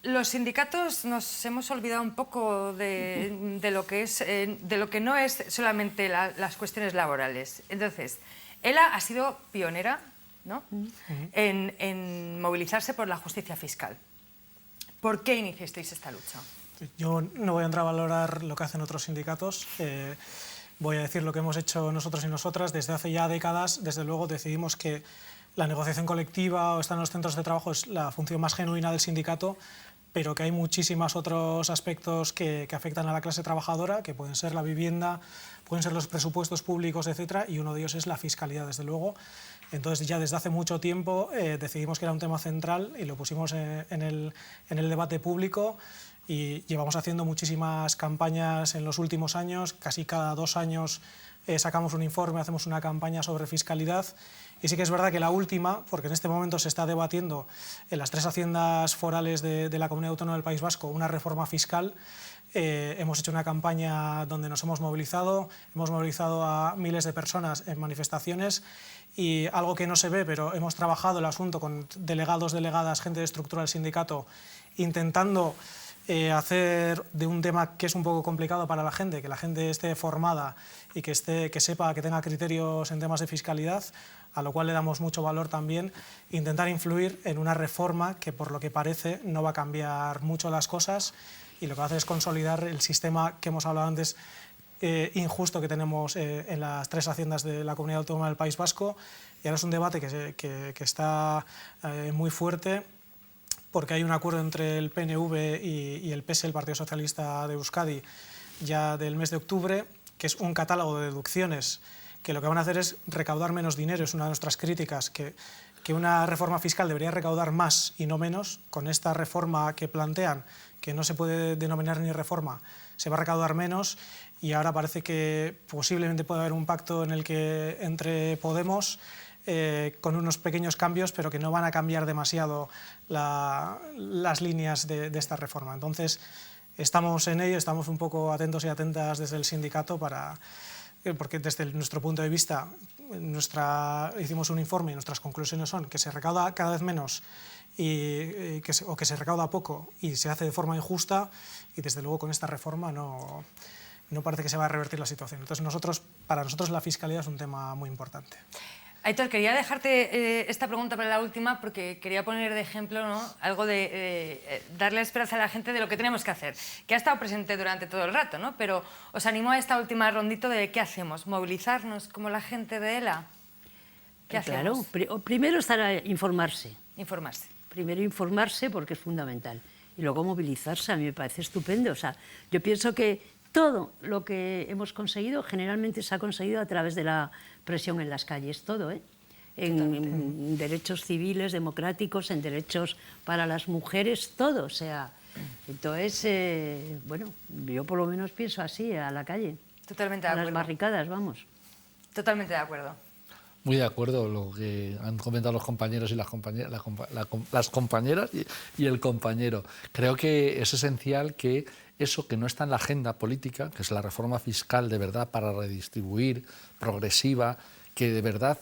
los sindicatos nos hemos olvidado un poco de lo que no es solamente las cuestiones laborales. Entonces, ELA ha sido pionera, ¿no?, en movilizarse por la justicia fiscal. ¿Por qué iniciasteis esta lucha? Yo no voy a entrar a valorar lo que hacen otros sindicatos. Voy a decir lo que hemos hecho nosotros y nosotras. Desde hace ya décadas, desde luego, decidimos que la negociación colectiva o estar en los centros de trabajo es la función más genuina del sindicato, pero que hay muchísimos otros aspectos que afectan a la clase trabajadora, que pueden ser la vivienda, pueden ser los presupuestos públicos, etcétera, y uno de ellos es la fiscalidad, desde luego. Entonces, ya desde hace mucho tiempo decidimos que era un tema central y lo pusimos en el debate público. Y llevamos haciendo muchísimas campañas en los últimos años, casi cada 2 años sacamos un informe, hacemos una campaña sobre fiscalidad. Y sí que es verdad que la última, porque en este momento se está debatiendo en las 3 haciendas forales de la Comunidad Autónoma del País Vasco una reforma fiscal. Hemos hecho una campaña donde nos hemos movilizado a miles de personas en manifestaciones y algo que no se ve, pero hemos trabajado el asunto con delegados, delegadas, gente de estructura del sindicato, intentando hacer de un tema que es un poco complicado para la gente, que la gente esté formada y que sepa, que tenga criterios en temas de fiscalidad, a lo cual le damos mucho valor también, intentar influir en una reforma que, por lo que parece, no va a cambiar mucho las cosas y lo que va a hacer es consolidar el sistema que hemos hablado antes, injusto, que tenemos en las 3 haciendas de la Comunidad Autónoma del País Vasco. Y ahora es un debate que está muy fuerte, porque hay un acuerdo entre el PNV y el PS, el Partido Socialista de Euskadi, ya del mes de octubre, que es un catálogo de deducciones que lo que van a hacer es recaudar menos dinero. Es una de nuestras críticas, que una reforma fiscal debería recaudar más y no menos. Con esta reforma que plantean, que no se puede denominar ni reforma, se va a recaudar menos, y ahora parece que posiblemente puede haber un pacto en el que entre Podemos, con unos pequeños cambios, pero que no van a cambiar demasiado las líneas de esta reforma. Entonces, estamos en ello, estamos un poco atentos y atentas desde el sindicato, porque desde nuestro punto de vista hicimos un informe y nuestras conclusiones son que se recauda cada vez menos o que se recauda poco y se hace de forma injusta, y desde luego con esta reforma no parece que se va a revertir la situación. Entonces, para nosotros la fiscalidad es un tema muy importante. Aitor, quería dejarte esta pregunta para la última porque quería poner de ejemplo, ¿no?, algo de darle esperanza a la gente de lo que tenemos que hacer, que ha estado presente durante todo el rato, ¿no? Pero os animo a esta última rondito de ¿qué hacemos? ¿Movilizarnos como la gente de ELA? ¿Qué hacemos? Claro, primero informarse. Informarse. Primero informarse, porque es fundamental. Y luego movilizarse, a mí me parece estupendo. O sea, yo pienso que todo lo que hemos conseguido generalmente se ha conseguido a través de la presión en las calles, todo, en derechos civiles, democráticos, en derechos para las mujeres, todo. O sea, entonces, bueno, yo por lo menos pienso así, a la calle. Totalmente de acuerdo. A las barricadas, vamos. Totalmente de acuerdo. Muy de acuerdo lo que han comentado los compañeros y las compañeras y el compañero. Creo que es esencial que eso que no está en la agenda política, que es la reforma fiscal de verdad para redistribuir, progresiva, que de verdad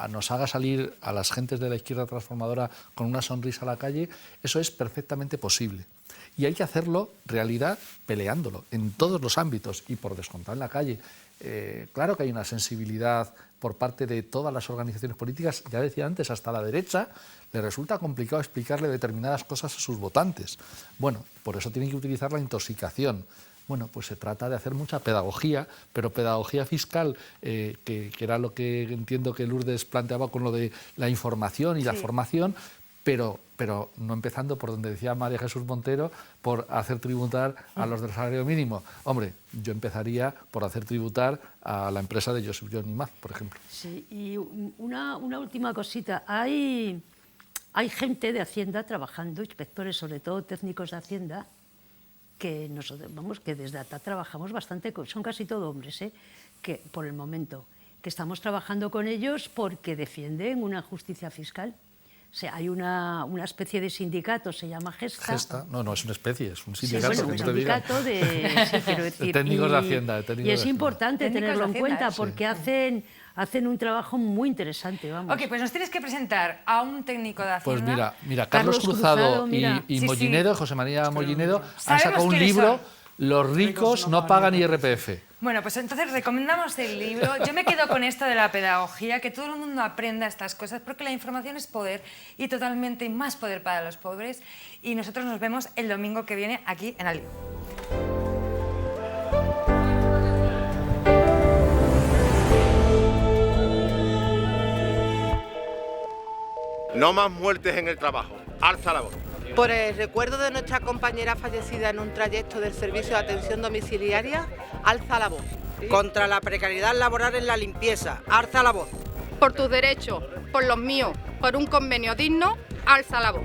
nos haga salir a las gentes de la izquierda transformadora con una sonrisa a la calle, eso es perfectamente posible. Y hay que hacerlo realidad peleándolo en todos los ámbitos y por descontado en la calle. Claro que hay una sensibilidad por parte de todas las organizaciones políticas, ya decía antes, hasta la derecha, le resulta complicado explicarle determinadas cosas a sus votantes. Bueno, por eso tienen que utilizar la intoxicación. Bueno, pues se trata de hacer mucha pedagogía, pero pedagogía fiscal, que era lo que entiendo que Lourdes planteaba con lo de la información y la formación, pero no empezando por donde decía María Jesús Montero, por hacer tributar a los del salario mínimo. Hombre, yo empezaría por hacer tributar a la empresa de Josep Jon Imaz, por ejemplo. Sí, y una última cosita. Hay gente de Hacienda trabajando, inspectores, sobre todo técnicos de Hacienda, que nosotros, que desde ATAC trabajamos bastante, son casi todo hombres, que por el momento, que estamos trabajando con ellos porque defienden una justicia fiscal. O sea, hay una especie de sindicato, se llama Gesta. Gesta, no es una especie, es un sindicato. Sí, bueno, un sindicato de, sí, quiero decir, técnicos de Hacienda. Y es importante tenerlo en cuenta sí. porque hacen un trabajo muy interesante, vamos. Ok, pues nos tienes que presentar a un técnico de Hacienda. Pues mira, Carlos Cruzado y Mollinedo, José María Mollinedo, han sacado un libro, Los ricos no pagan IRPF. Bueno, pues entonces recomendamos el libro. Yo me quedo con esto de la pedagogía, que todo el mundo aprenda estas cosas, porque la información es poder y totalmente más poder para los pobres. Y nosotros nos vemos el domingo que viene aquí en Al Lío. No más muertes en el trabajo. Alza la voz. Por el recuerdo de nuestra compañera fallecida en un trayecto del servicio de atención domiciliaria, alza la voz. Contra la precariedad laboral en la limpieza, alza la voz. Por tus derechos, por los míos, por un convenio digno, alza la voz.